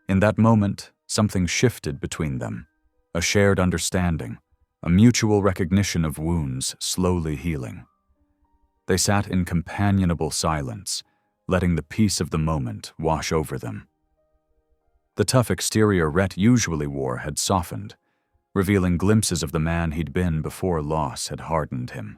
In that moment, something shifted between them, a shared understanding, a mutual recognition of wounds slowly healing. They sat in companionable silence, letting the peace of the moment wash over them. The tough exterior Rhett usually wore had softened, revealing glimpses of the man he'd been before loss had hardened him.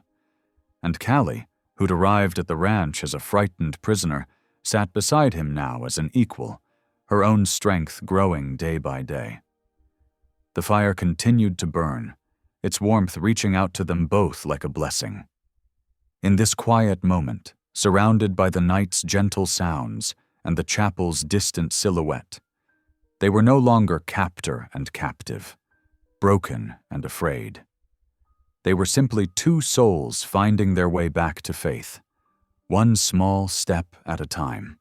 And Callie, who'd arrived at the ranch as a frightened prisoner, sat beside him now as an equal, her own strength growing day by day. The fire continued to burn, its warmth reaching out to them both like a blessing. In this quiet moment, surrounded by the night's gentle sounds and the chapel's distant silhouette, they were no longer captor and captive, broken and afraid. They were simply two souls finding their way back to faith, one small step at a time.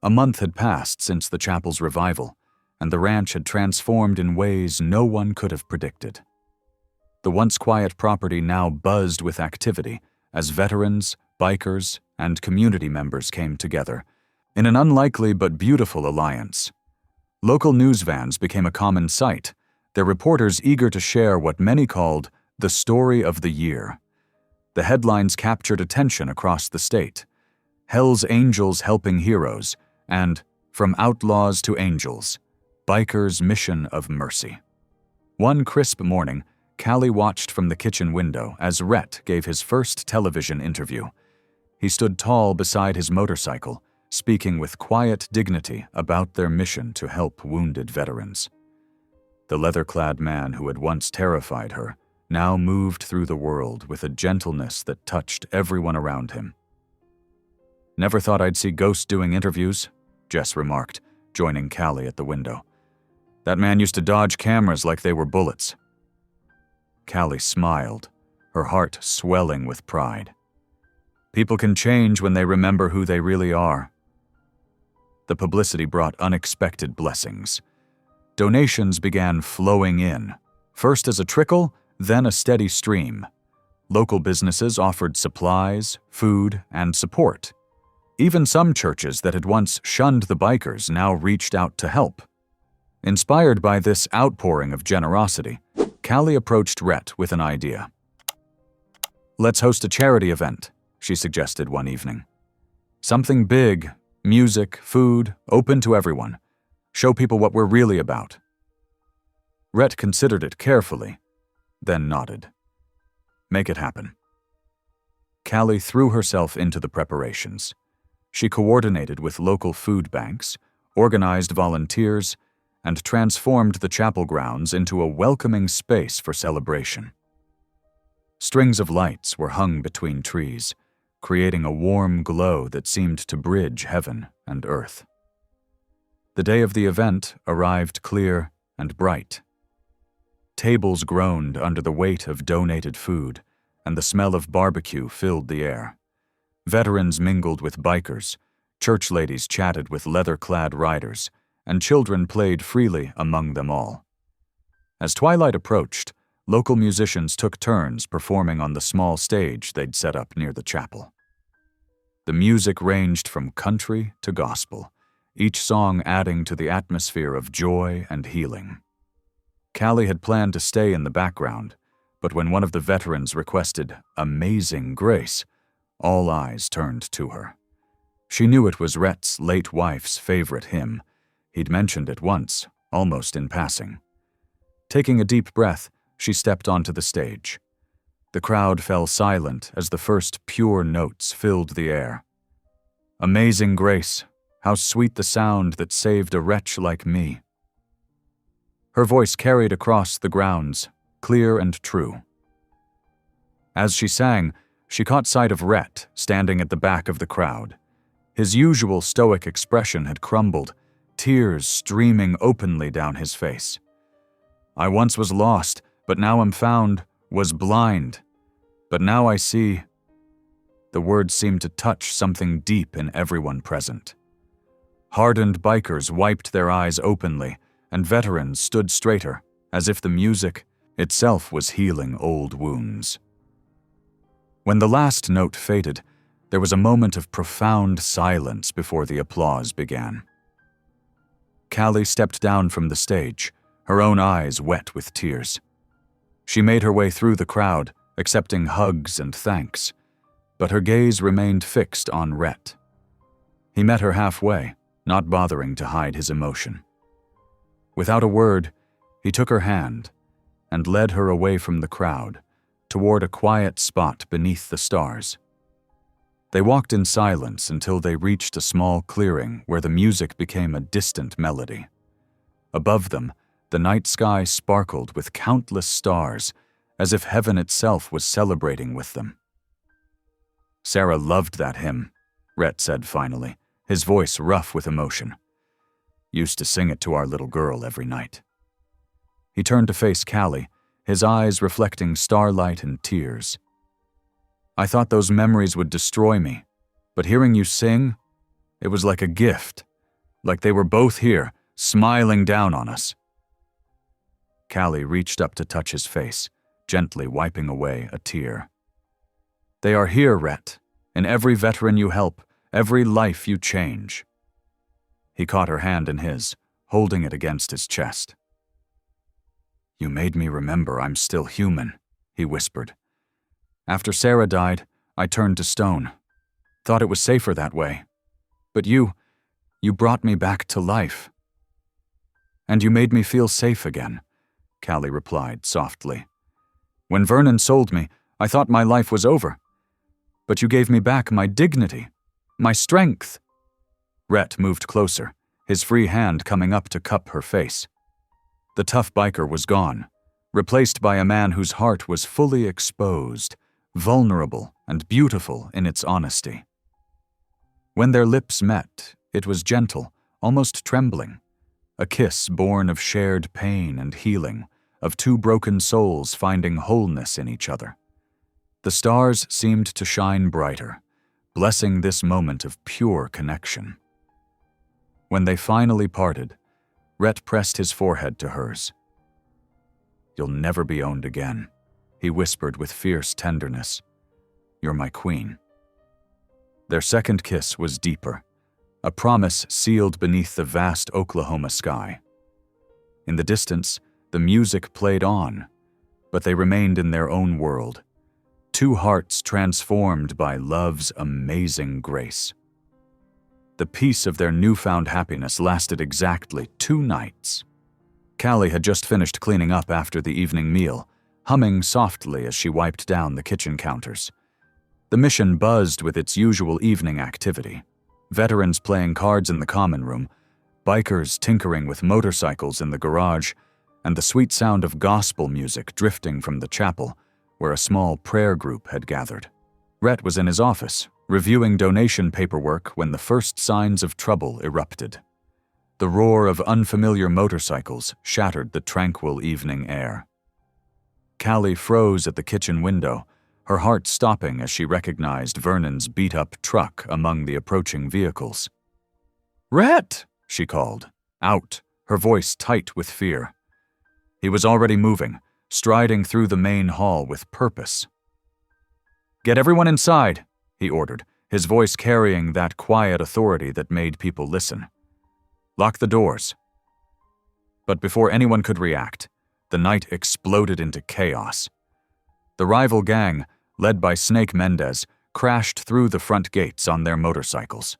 A month had passed since the chapel's revival, and the ranch had transformed in ways no one could have predicted. The once quiet property now buzzed with activity as veterans, bikers, and community members came together, in an unlikely but beautiful alliance. Local news vans became a common sight, their reporters eager to share what many called the story of the year. The headlines captured attention across the state: Hell's Angels Helping Heroes, and From Outlaws to Angels, Bikers' Mission of Mercy. One crisp morning, Callie watched from the kitchen window as Rhett gave his first television interview. He stood tall beside his motorcycle, speaking with quiet dignity about their mission to help wounded veterans. The leather-clad man who had once terrified her now moved through the world with a gentleness that touched everyone around him. "Never thought I'd see ghosts doing interviews," Jess remarked, joining Callie at the window. "That man used to dodge cameras like they were bullets." Callie smiled, her heart swelling with pride. "People can change when they remember who they really are." The publicity brought unexpected blessings. Donations began flowing in, first as a trickle, then a steady stream. Local businesses offered supplies, food, and support. Even some churches that had once shunned the bikers now reached out to help. Inspired by this outpouring of generosity, Callie approached Rhett with an idea. "Let's host a charity event," she suggested one evening. "Something big, music, food, open to everyone. Show people what we're really about." Rhett considered it carefully, then nodded. "Make it happen." Callie threw herself into the preparations. She coordinated with local food banks, organized volunteers, and transformed the chapel grounds into a welcoming space for celebration. Strings of lights were hung between trees, creating a warm glow that seemed to bridge heaven and earth. The day of the event arrived clear and bright. Tables groaned under the weight of donated food, and the smell of barbecue filled the air. Veterans mingled with bikers, church ladies chatted with leather-clad riders, and children played freely among them all. As twilight approached, local musicians took turns performing on the small stage they'd set up near the chapel. The music ranged from country to gospel, each song adding to the atmosphere of joy and healing. Callie had planned to stay in the background, but when one of the veterans requested "Amazing Grace," all eyes turned to her. She knew it was Rhett's late wife's favorite hymn. He'd mentioned it once, almost in passing. Taking a deep breath, she stepped onto the stage. The crowd fell silent as the first pure notes filled the air. "Amazing Grace, how sweet the sound that saved a wretch like me." Her voice carried across the grounds, clear and true. As she sang, she caught sight of Rhett standing at the back of the crowd. His usual stoic expression had crumbled, tears streaming openly down his face. "I once was lost, but now am found, was blind, but now I see." The words seemed to touch something deep in everyone present. Hardened bikers wiped their eyes openly, and veterans stood straighter, as if the music itself was healing old wounds. When the last note faded, there was a moment of profound silence before the applause began. Callie stepped down from the stage, her own eyes wet with tears. She made her way through the crowd, accepting hugs and thanks, but her gaze remained fixed on Rhett. He met her halfway, not bothering to hide his emotion. Without a word, he took her hand and led her away from the crowd, toward a quiet spot beneath the stars. They walked in silence until they reached a small clearing where the music became a distant melody. Above them, the night sky sparkled with countless stars, as if heaven itself was celebrating with them. "Sarah loved that hymn," Rhett said finally, his voice rough with emotion. "Used to sing it to our little girl every night." He turned to face Callie, his eyes reflecting starlight and tears. "I thought those memories would destroy me, but hearing you sing, it was like a gift, like they were both here, smiling down on us." Callie reached up to touch his face, gently wiping away a tear. "They are here, Rhett, in every veteran you help, every life you change." He caught her hand in his, holding it against his chest. "You made me remember I'm still human," he whispered. "After Sarah died, I turned to stone. Thought it was safer that way. But you brought me back to life." "And you made me feel safe again," Callie replied softly. "When Vernon sold me, I thought my life was over. But you gave me back my dignity, my strength." Rhett moved closer, his free hand coming up to cup her face. The tough biker was gone, replaced by a man whose heart was fully exposed, vulnerable and beautiful in its honesty. When their lips met, it was gentle, almost trembling, a kiss born of shared pain and healing, of two broken souls finding wholeness in each other. The stars seemed to shine brighter, blessing this moment of pure connection. When they finally parted, Rhett pressed his forehead to hers. "You'll never be owned again," he whispered with fierce tenderness. "You're my queen." Their second kiss was deeper, a promise sealed beneath the vast Oklahoma sky. In the distance, the music played on, but they remained in their own world. Two hearts transformed by love's amazing grace. The peace of their newfound happiness lasted exactly 2 nights. Callie had just finished cleaning up after the evening meal, humming softly as she wiped down the kitchen counters. The mission buzzed with its usual evening activity. Veterans playing cards in the common room, bikers tinkering with motorcycles in the garage, and the sweet sound of gospel music drifting from the chapel, where a small prayer group had gathered. Rhett was in his office, reviewing donation paperwork when the first signs of trouble erupted. The roar of unfamiliar motorcycles shattered the tranquil evening air. Callie froze at the kitchen window, her heart stopping as she recognized Vernon's beat-up truck among the approaching vehicles. "Rhett!" she called, out, her voice tight with fear. He was already moving, striding through the main hall with purpose. "Get everyone inside," he ordered, his voice carrying that quiet authority that made people listen. "Lock the doors." But before anyone could react, the night exploded into chaos. The rival gang, led by Snake Mendez, crashed through the front gates on their motorcycles.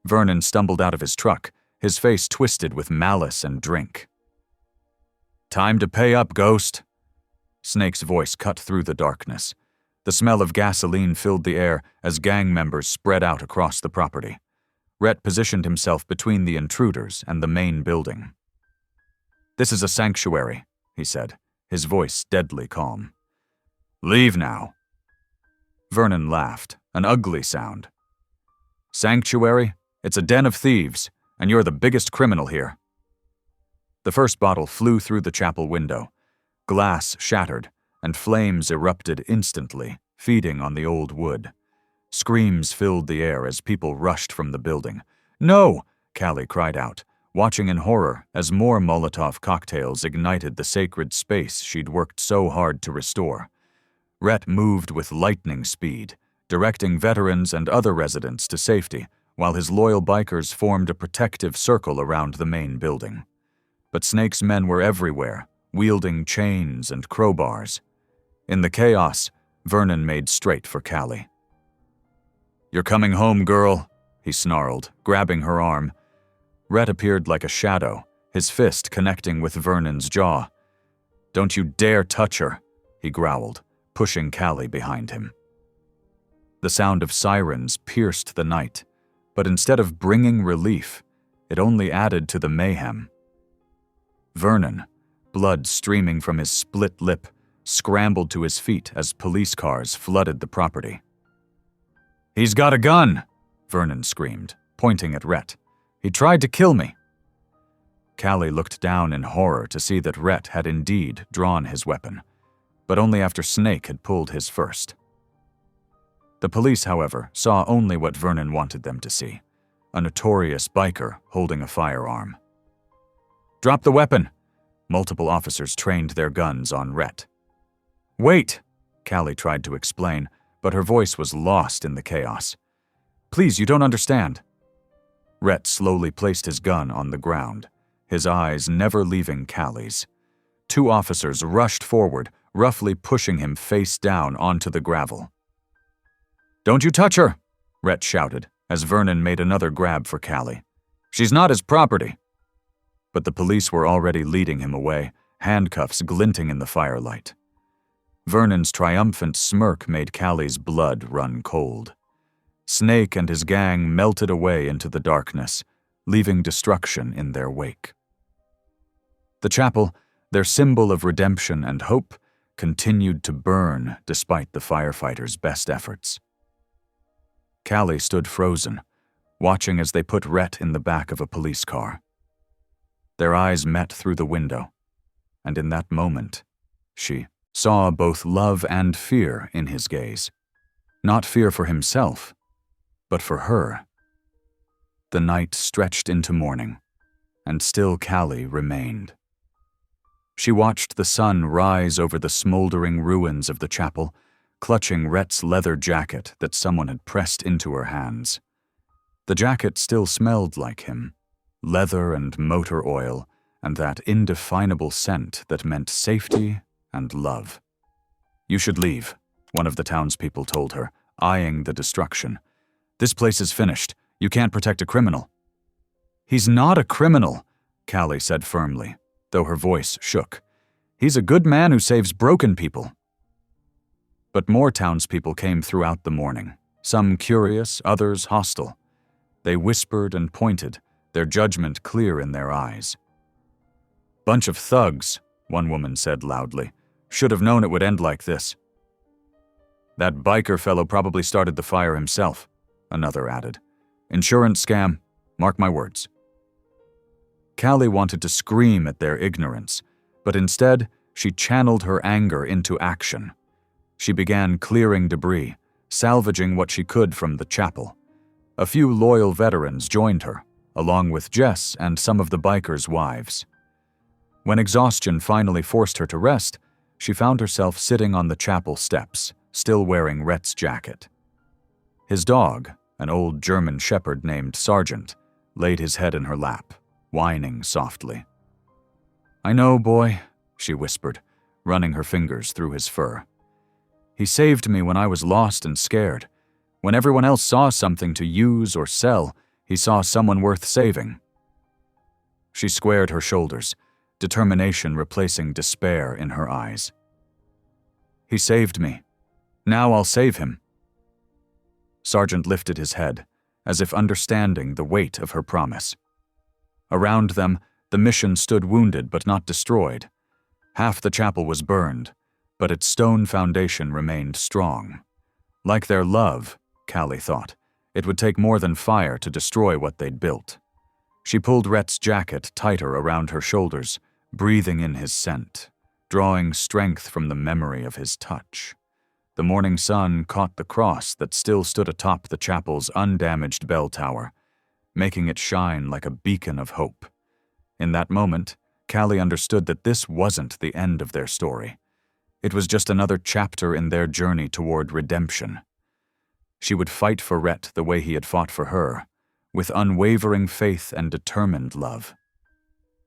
Vernon stumbled out of his truck, his face twisted with malice and drink. "Time to pay up, Ghost." Snake's voice cut through the darkness. The smell of gasoline filled the air as gang members spread out across the property. Rhett positioned himself between the intruders and the main building. "This is a sanctuary," he said, his voice deadly calm. "Leave now." Vernon laughed, an ugly sound. "Sanctuary? It's a den of thieves, and you're the biggest criminal here." The first bottle flew through the chapel window. Glass shattered, and flames erupted instantly, feeding on the old wood. Screams filled the air as people rushed from the building. "No!" Callie cried out, watching in horror as more Molotov cocktails ignited the sacred space she'd worked so hard to restore. Rhett moved with lightning speed, directing veterans and other residents to safety, while his loyal bikers formed a protective circle around the main building. But Snake's men were everywhere, wielding chains and crowbars. In the chaos, Vernon made straight for Callie. "You're coming home, girl," he snarled, grabbing her arm. Rhett appeared like a shadow, his fist connecting with Vernon's jaw. "Don't you dare touch her," he growled, pushing Callie behind him. The sound of sirens pierced the night, but instead of bringing relief, it only added to the mayhem. Vernon, blood streaming from his split lip, scrambled to his feet as police cars flooded the property. "He's got a gun!" Vernon screamed, pointing at Rhett. "He tried to kill me." Callie looked down in horror to see that Rhett had indeed drawn his weapon, but only after Snake had pulled his first. The police, however, saw only what Vernon wanted them to see, a notorious biker holding a firearm. "Drop the weapon!" Multiple officers trained their guns on Rhett. "Wait!" Callie tried to explain, but her voice was lost in the chaos. "Please, you don't understand." Rhett slowly placed his gun on the ground, his eyes never leaving Callie's. 2 officers rushed forward, roughly pushing him face down onto the gravel. "Don't you touch her!" Rhett shouted, as Vernon made another grab for Callie. "She's not his property." But the police were already leading him away, handcuffs glinting in the firelight. Vernon's triumphant smirk made Callie's blood run cold. Snake and his gang melted away into the darkness, leaving destruction in their wake. The chapel, their symbol of redemption and hope, continued to burn despite the firefighters' best efforts. Callie stood frozen, watching as they put Rhett in the back of a police car. Their eyes met through the window, and in that moment, she saw both love and fear in his gaze. Not fear for himself, but for her. The night stretched into morning, and still Callie remained. She watched the sun rise over the smoldering ruins of the chapel, clutching Rhett's leather jacket that someone had pressed into her hands. The jacket still smelled like him, leather and motor oil, and that indefinable scent that meant safety and love. "You should leave," one of the townspeople told her, eyeing the destruction. "This place is finished. You can't protect a criminal." "He's not a criminal," Callie said firmly, though her voice shook. "He's a good man who saves broken people." But more townspeople came throughout the morning, some curious, others hostile. They whispered and pointed, their judgment clear in their eyes. "Bunch of thugs," one woman said loudly. "Should have known it would end like this." "That biker fellow probably started the fire himself," another added. "Insurance scam, mark my words." Callie wanted to scream at their ignorance, but instead she channeled her anger into action. She began clearing debris, salvaging what she could from the chapel. A few loyal veterans joined her, along with Jess and some of the bikers' wives. When exhaustion finally forced her to rest, she found herself sitting on the chapel steps, still wearing Rhett's jacket. His dog, an old German shepherd named Sergeant, laid his head in her lap, whining softly. "I know, boy," she whispered, running her fingers through his fur. "He saved me when I was lost and scared. When everyone else saw something to use or sell, he saw someone worth saving." She squared her shoulders, determination replacing despair in her eyes. "He saved me. Now I'll save him." Sergeant lifted his head, as if understanding the weight of her promise. Around them, the mission stood wounded but not destroyed. Half the chapel was burned, but its stone foundation remained strong. Like their love, Callie thought, it would take more than fire to destroy what they'd built. She pulled Rhett's jacket tighter around her shoulders, breathing in his scent, drawing strength from the memory of his touch. The morning sun caught the cross that still stood atop the chapel's undamaged bell tower, making it shine like a beacon of hope. In that moment, Callie understood that this wasn't the end of their story. It was just another chapter in their journey toward redemption. She would fight for Rhett the way he had fought for her, with unwavering faith and determined love.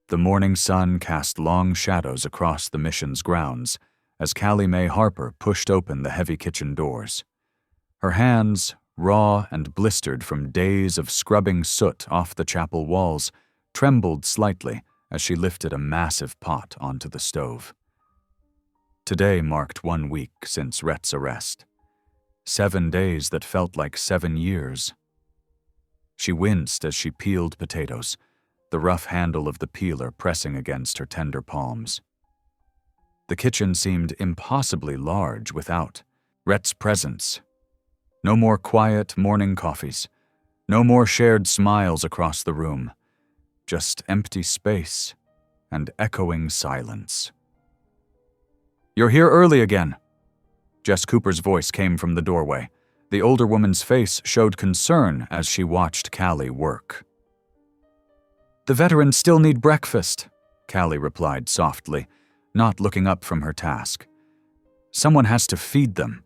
The morning sun cast long shadows across the mission's grounds as Callie Mae Harper pushed open the heavy kitchen doors. Her hands, raw and blistered from days of scrubbing soot off the chapel walls, trembled slightly as she lifted a massive pot onto the stove. Today marked 1 week since Rhett's arrest. 7 days that felt like 7 years. She winced as she peeled potatoes, the rough handle of the peeler pressing against her tender palms. The kitchen seemed impossibly large without Rhett's presence. No more quiet morning coffees, no more shared smiles across the room, just empty space and echoing silence. "You're here early again." Jess Cooper's voice came from the doorway. The older woman's face showed concern as she watched Callie work. "The veterans still need breakfast," Callie replied softly, not looking up from her task. "Someone has to feed them."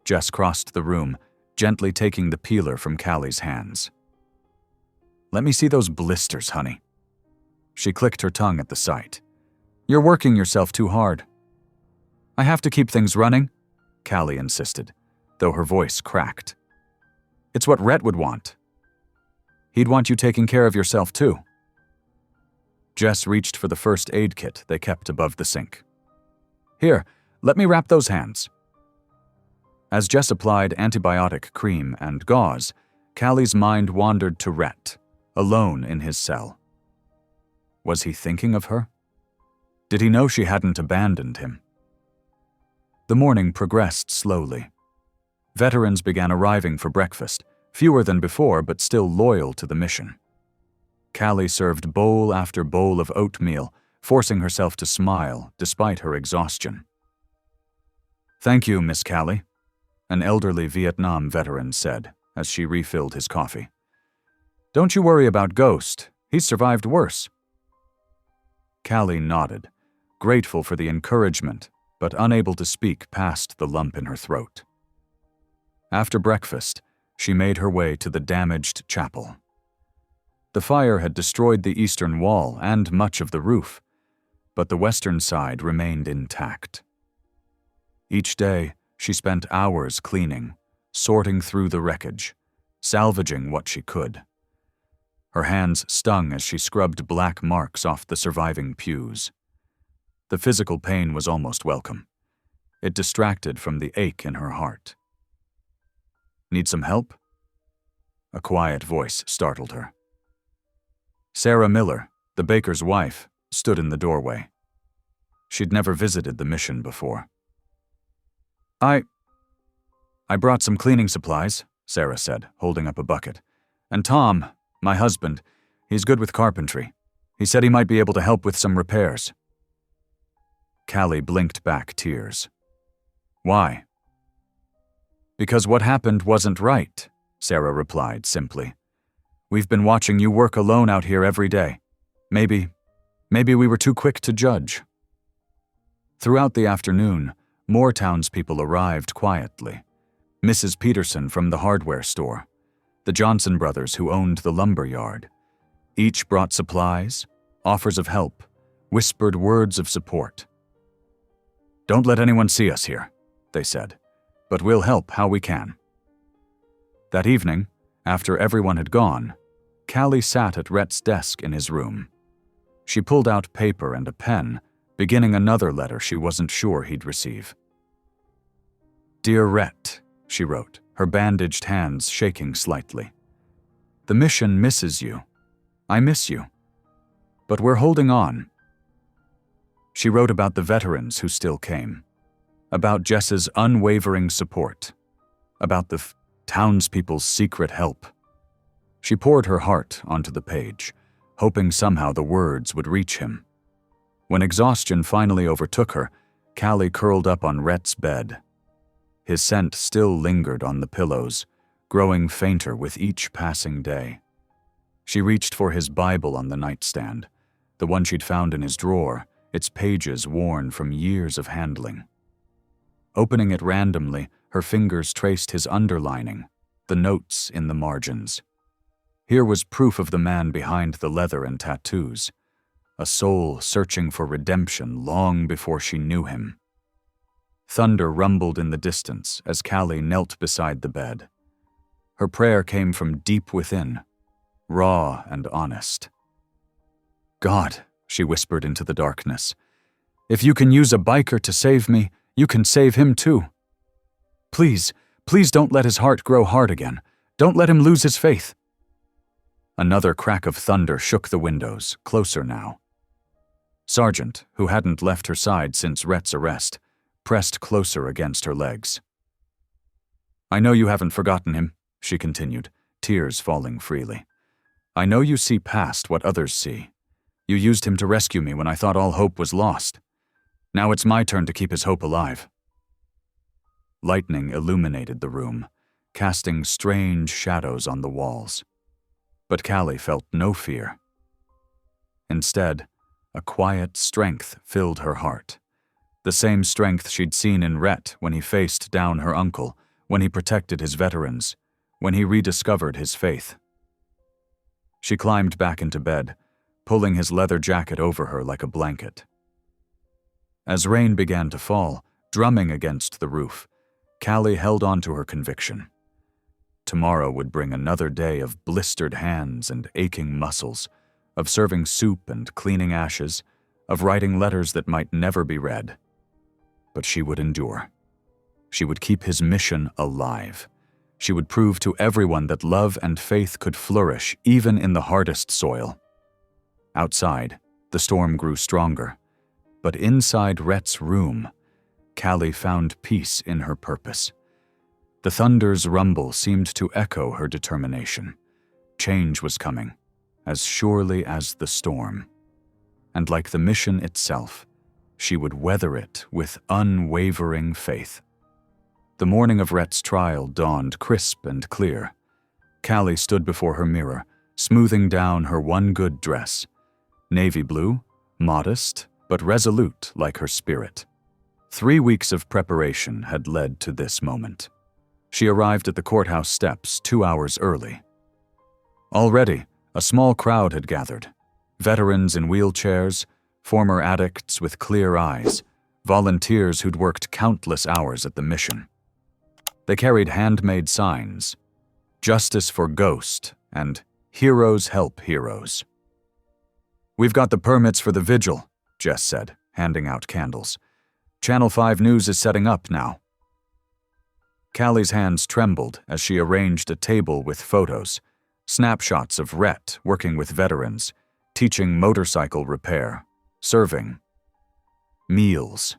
Jess crossed the room, gently taking the peeler from Callie's hands. "Let me see those blisters, honey." She clicked her tongue at the sight. "You're working yourself too hard." "I have to keep things running," Callie insisted, though her voice cracked. "It's what Rhett would want. He'd want you taking care of yourself too." Jess reached for the first aid kit they kept above the sink. "Here, let me wrap those hands." As Jess applied antibiotic cream and gauze, Callie's mind wandered to Rhett, alone in his cell. Was he thinking of her? Did he know she hadn't abandoned him? The morning progressed slowly. Veterans began arriving for breakfast, fewer than before but still loyal to the mission. Callie served bowl after bowl of oatmeal, forcing herself to smile despite her exhaustion. "Thank you, Miss Callie," an elderly Vietnam veteran said as she refilled his coffee. "Don't you worry about Ghost. He's survived worse." Callie nodded, grateful for the encouragement, but unable to speak past the lump in her throat. After breakfast, she made her way to the damaged chapel. The fire had destroyed the eastern wall and much of the roof. but the western side remained intact. Each day, she spent hours cleaning, sorting through the wreckage, salvaging what she could. Her hands stung as she scrubbed black marks off the surviving pews. The physical pain was almost welcome. It distracted from the ache in her heart. "Need some help?" A quiet voice startled her. Sarah Miller, the baker's wife, stood in the doorway. She'd never visited the mission before. I brought some cleaning supplies," Sarah said, holding up a bucket. "And Tom, my husband, he's good with carpentry. He said he might be able to help with some repairs." Callie blinked back tears. "Why?" "Because what happened wasn't right," Sarah replied simply. "We've been watching you work alone out here every day. Maybe we were too quick to judge." Throughout the afternoon, more townspeople arrived quietly. Mrs. Peterson from the hardware store, the Johnson brothers who owned the lumber yard. Each brought supplies, offers of help, whispered words of support. "Don't let anyone see us here," they said, "but we'll help how we can." That evening, after everyone had gone, Callie sat at Rhett's desk in his room. She pulled out paper and a pen, beginning another letter she wasn't sure he'd receive. "Dear Rhett," she wrote, her bandaged hands shaking slightly. "The mission misses you. I miss you. But we're holding on." She wrote about the veterans who still came, about Jess's unwavering support, about the townspeople's secret help. She poured her heart onto the page, hoping somehow the words would reach him. When exhaustion finally overtook her, Callie curled up on Rhett's bed. His scent still lingered on the pillows, growing fainter with each passing day. She reached for his Bible on the nightstand, the one she'd found in his drawer, its pages worn from years of handling. Opening it randomly, her fingers traced his underlining, the notes in the margins. Here was proof of the man behind the leather and tattoos, a soul searching for redemption long before she knew him. Thunder rumbled in the distance as Callie knelt beside the bed. Her prayer came from deep within, raw and honest. "God," she whispered into the darkness, "if you can use a biker to save me, you can save him too. Please, please don't let his heart grow hard again. Don't let him lose his faith." Another crack of thunder shook the windows, closer now. Sargent, who hadn't left her side since Rhett's arrest, pressed closer against her legs. "I know you haven't forgotten him," she continued, tears falling freely. "I know you see past what others see. You used him to rescue me when I thought all hope was lost. Now it's my turn to keep his hope alive." Lightning illuminated the room, casting strange shadows on the walls. But Callie felt no fear. Instead, a quiet strength filled her heart. The same strength she'd seen in Rhett when he faced down her uncle, when he protected his veterans, when he rediscovered his faith. She climbed back into bed, pulling his leather jacket over her like a blanket. As rain began to fall, drumming against the roof, Callie held on to her conviction. Tomorrow would bring another day of blistered hands and aching muscles, of serving soup and cleaning ashes, of writing letters that might never be read. But she would endure. She would keep his mission alive. She would prove to everyone that love and faith could flourish even in the hardest soil. Outside, the storm grew stronger. But inside Rhett's room, Callie found peace in her purpose. The thunder's rumble seemed to echo her determination. Change was coming, as surely as the storm. And like the mission itself, she would weather it with unwavering faith. The morning of Rhett's trial dawned crisp and clear. Callie stood before her mirror, smoothing down her one good dress. Navy blue, modest, but resolute like her spirit. 3 weeks of preparation had led to this moment. She arrived at the courthouse steps 2 hours early. Already, a small crowd had gathered. Veterans in wheelchairs, former addicts with clear eyes, volunteers who'd worked countless hours at the mission. They carried handmade signs, "Justice for Ghost" and "Heroes help heroes." "We've got the permits for the vigil," Jess said, handing out candles. "Channel 5 News is setting up now." Callie's hands trembled as she arranged a table with photos, snapshots of Rhett working with veterans, teaching motorcycle repair, serving, meals.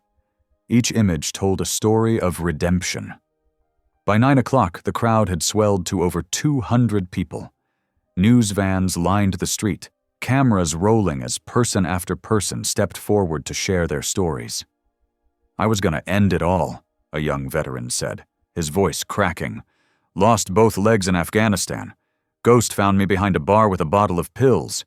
Each image told a story of redemption. By 9 o'clock, the crowd had swelled to over 200 people. News vans lined the street, cameras rolling as person after person stepped forward to share their stories. "I was going to end it all," a young veteran said, his voice cracking. "Lost both legs in Afghanistan. Ghost found me behind a bar with a bottle of pills.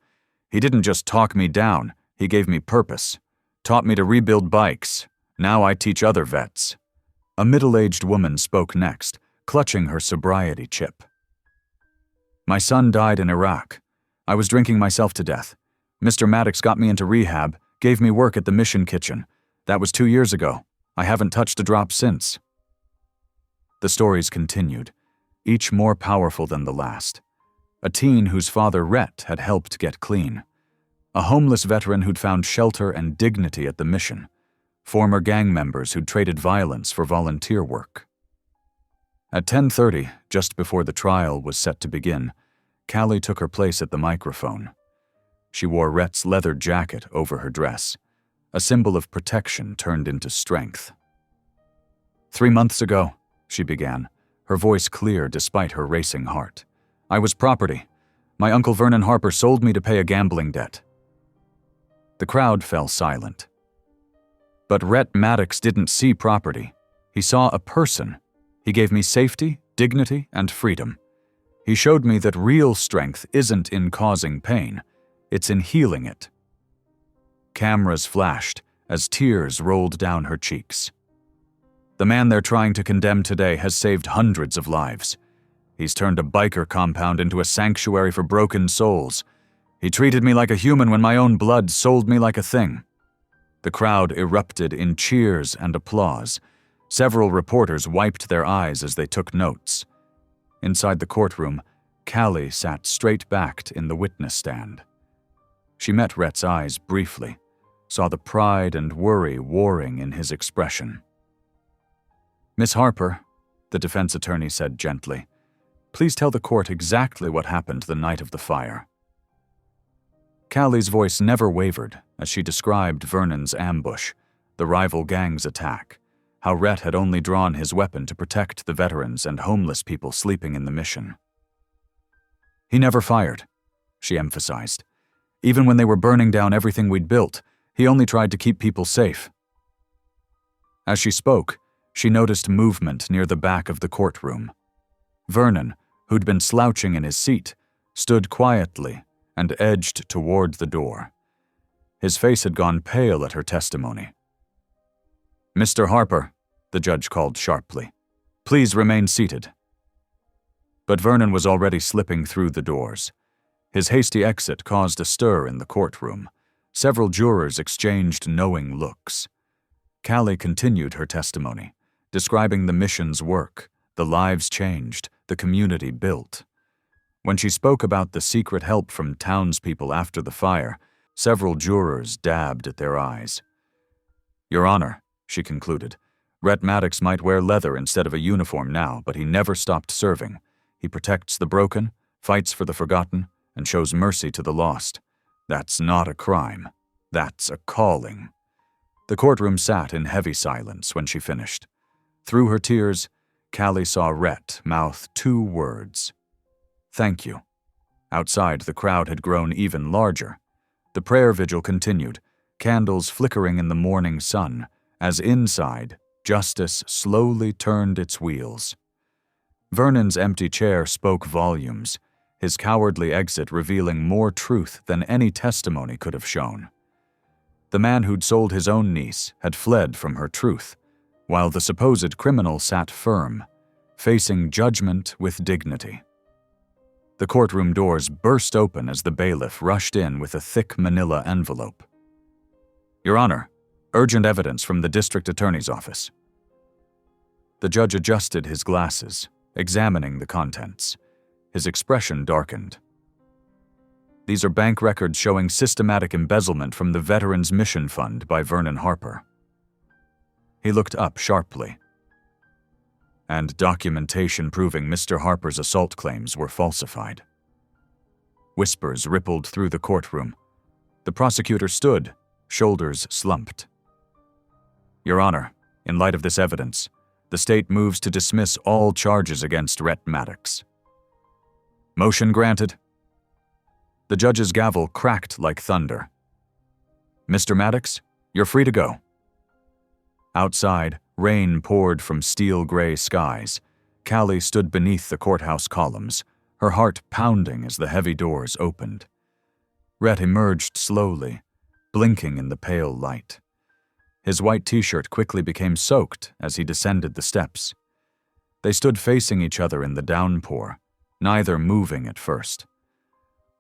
He didn't just talk me down, he gave me purpose. Taught me to rebuild bikes. Now I teach other vets." A middle-aged woman spoke next, clutching her sobriety chip. "My son died in Iraq. I was drinking myself to death. Mr. Maddox got me into rehab, gave me work at the mission kitchen. That was 2 years ago. I haven't touched a drop since." The stories continued, each more powerful than the last. A teen whose father Rhett had helped get clean. A homeless veteran who'd found shelter and dignity at the mission. Former gang members who'd traded violence for volunteer work. At 10:30, just before the trial was set to begin, Callie took her place at the microphone. She wore Rhett's leather jacket over her dress, a symbol of protection turned into strength. "3 months ago," she began, her voice clear despite her racing heart, "I was property. My uncle Vernon Harper sold me to pay a gambling debt." The crowd fell silent. But Rhett Maddox didn't see property. He saw a person. He gave me safety, dignity, and freedom. He showed me that real strength isn't in causing pain, it's in healing it. Cameras flashed as tears rolled down her cheeks. "The man they're trying to condemn today has saved hundreds of lives. He's turned a biker compound into a sanctuary for broken souls. He treated me like a human when my own blood sold me like a thing." The crowd erupted in cheers and applause. Several reporters wiped their eyes as they took notes. Inside the courtroom, Callie sat straight-backed in the witness stand. She met Rhett's eyes briefly, saw the pride and worry warring in his expression. "Miss Harper," the defense attorney said gently, "please tell the court exactly what happened the night of the fire." Callie's voice never wavered as she described Vernon's ambush, the rival gang's attack, how Rhett had only drawn his weapon to protect the veterans and homeless people sleeping in the mission. "He never fired," she emphasized. "Even when they were burning down everything we'd built, he only tried to keep people safe." As she spoke, she noticed movement near the back of the courtroom. Vernon, who'd been slouching in his seat, stood quietly and edged toward the door. His face had gone pale at her testimony. "Mr. Harper," the judge called sharply, "please remain seated." But Vernon was already slipping through the doors. His hasty exit caused a stir in the courtroom. Several jurors exchanged knowing looks. Callie continued her testimony, describing the mission's work, the lives changed, the community built. When she spoke about the secret help from townspeople after the fire, several jurors dabbed at their eyes. "Your Honor," she concluded, "Rhett Maddox might wear leather instead of a uniform now, but he never stopped serving. He protects the broken, fights for the forgotten, and shows mercy to the lost. That's not a crime. That's a calling." The courtroom sat in heavy silence when she finished. Through her tears, Callie saw Rhett mouth 2 words. "Thank you." Outside, the crowd had grown even larger. The prayer vigil continued, candles flickering in the morning sun, as inside, justice slowly turned its wheels. Vernon's empty chair spoke volumes, his cowardly exit revealing more truth than any testimony could have shown. The man who'd sold his own niece had fled from her truth, while the supposed criminal sat firm, facing judgment with dignity. The courtroom doors burst open as the bailiff rushed in with a thick manila envelope. Your Honor, urgent evidence from the district attorney's office. The judge adjusted his glasses, examining the contents. His expression darkened. These are bank records showing systematic embezzlement from the Veterans Mission Fund by Vernon Harper. He looked up sharply. And documentation proving Mr. Harper's assault claims were falsified. Whispers rippled through the courtroom. The prosecutor stood, shoulders slumped. Your Honor, in light of this evidence, the state moves to dismiss all charges against Rhett Maddox. Motion granted. The judge's gavel cracked like thunder. Mr. Maddox, you're free to go. Outside, rain poured from steel-gray skies. Callie stood beneath the courthouse columns, her heart pounding as the heavy doors opened. Rhett emerged slowly, blinking in the pale light. His white t-shirt quickly became soaked as he descended the steps. They stood facing each other in the downpour, neither moving at first.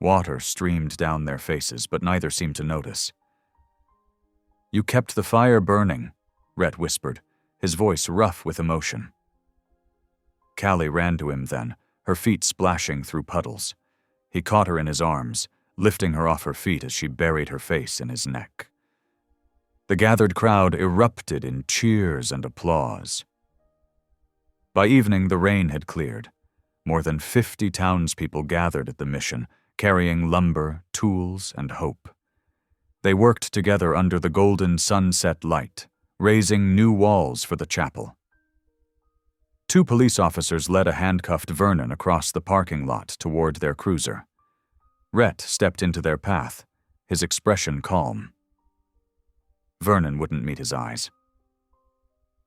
Water streamed down their faces, but neither seemed to notice. You kept the fire burning, Rhett whispered, his voice rough with emotion. Callie ran to him then, her feet splashing through puddles. He caught her in his arms, lifting her off her feet as she buried her face in his neck. The gathered crowd erupted in cheers and applause. By evening, the rain had cleared. More than 50 townspeople gathered at the mission, carrying lumber, tools, and hope. They worked together under the golden sunset light, raising new walls for the chapel. 2 police officers led a handcuffed Vernon across the parking lot toward their cruiser. Rhett stepped into their path, his expression calm. Vernon wouldn't meet his eyes.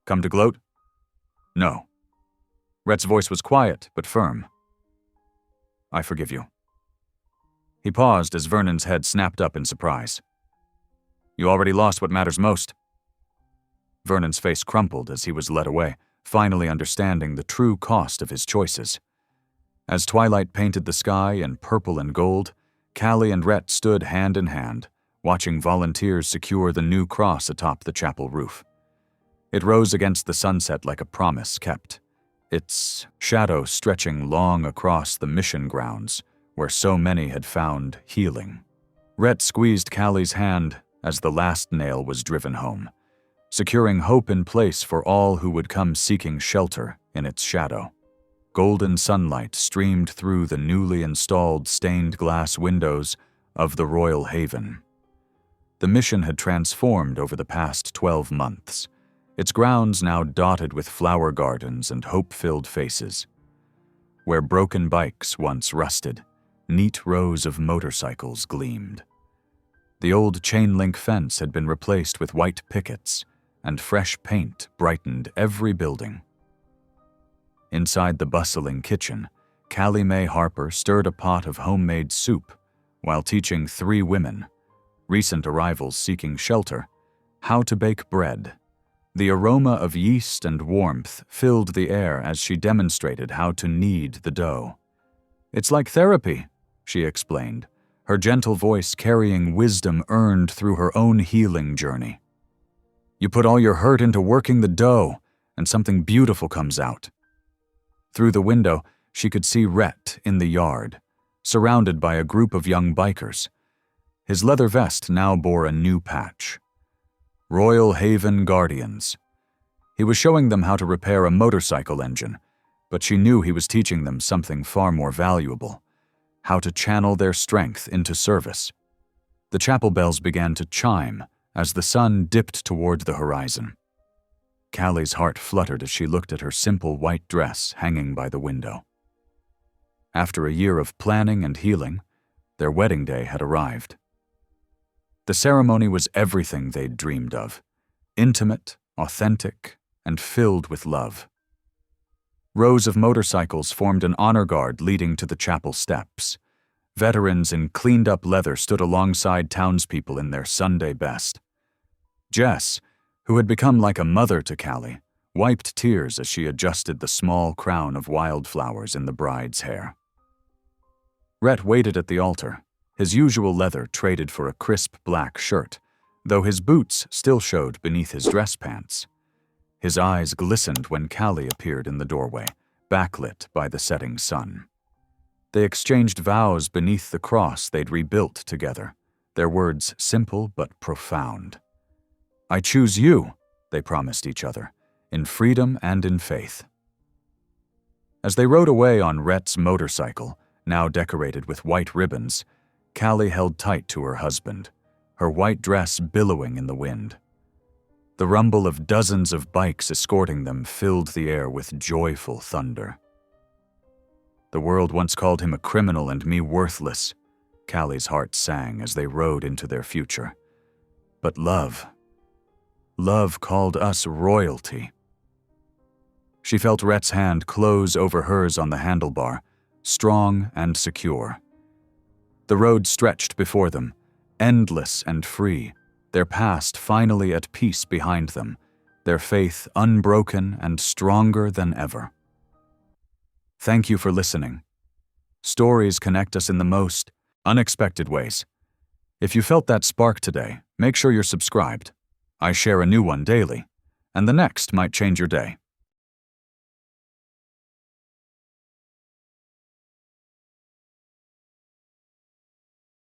Come to gloat? No. Rhett's voice was quiet but firm. I forgive you. He paused as Vernon's head snapped up in surprise. You already lost what matters most. Vernon's face crumpled as he was led away, finally understanding the true cost of his choices. As twilight painted the sky in purple and gold, Callie and Rhett stood hand in hand, watching volunteers secure the new cross atop the chapel roof. It rose against the sunset like a promise kept, its shadow stretching long across the mission grounds where so many had found healing. Rhett squeezed Callie's hand as the last nail was driven home, securing hope in place for all who would come seeking shelter in its shadow. Golden sunlight streamed through the newly installed stained glass windows of the Royal Haven. The mission had transformed over the past 12 months, its grounds now dotted with flower gardens and hope-filled faces. Where broken bikes once rusted, neat rows of motorcycles gleamed. The old chain-link fence had been replaced with white pickets, and fresh paint brightened every building. Inside the bustling kitchen, Callie Mae Harper stirred a pot of homemade soup while teaching 3 women, recent arrivals seeking shelter, how to bake bread. The aroma of yeast and warmth filled the air as she demonstrated how to knead the dough. It's like therapy, she explained, her gentle voice carrying wisdom earned through her own healing journey. You put all your hurt into working the dough, and something beautiful comes out. Through the window, she could see Rhett in the yard, surrounded by a group of young bikers. His leather vest now bore a new patch. Royal Haven Guardians. He was showing them how to repair a motorcycle engine, but she knew he was teaching them something far more valuable: how to channel their strength into service. The chapel bells began to chime as the sun dipped toward the horizon. Callie's heart fluttered as she looked at her simple white dress hanging by the window. After a year of planning and healing, their wedding day had arrived. The ceremony was everything they'd dreamed of: intimate, authentic, and filled with love. Rows of motorcycles formed an honor guard leading to the chapel steps. Veterans in cleaned-up leather stood alongside townspeople in their Sunday best. Jess, who had become like a mother to Callie, wiped tears as she adjusted the small crown of wildflowers in the bride's hair. Rhett waited at the altar, his usual leather traded for a crisp black shirt, though his boots still showed beneath his dress pants. His eyes glistened when Callie appeared in the doorway, backlit by the setting sun. They exchanged vows beneath the cross they'd rebuilt together, their words simple but profound. "I choose you," they promised each other, in freedom and in faith. As they rode away on Rhett's motorcycle, now decorated with white ribbons, Callie held tight to her husband, her white dress billowing in the wind. The rumble of dozens of bikes escorting them filled the air with joyful thunder. "The world once called him a criminal and me worthless," Callie's heart sang as they rode into their future. "But love called us royalty." She felt Rhett's hand close over hers on the handlebar, strong and secure. The road stretched before them, endless and free, their past finally at peace behind them, their faith unbroken and stronger than ever. Thank you for listening. Stories connect us in the most unexpected ways. If you felt that spark today, make sure you're subscribed. I share a new one daily, and the next might change your day.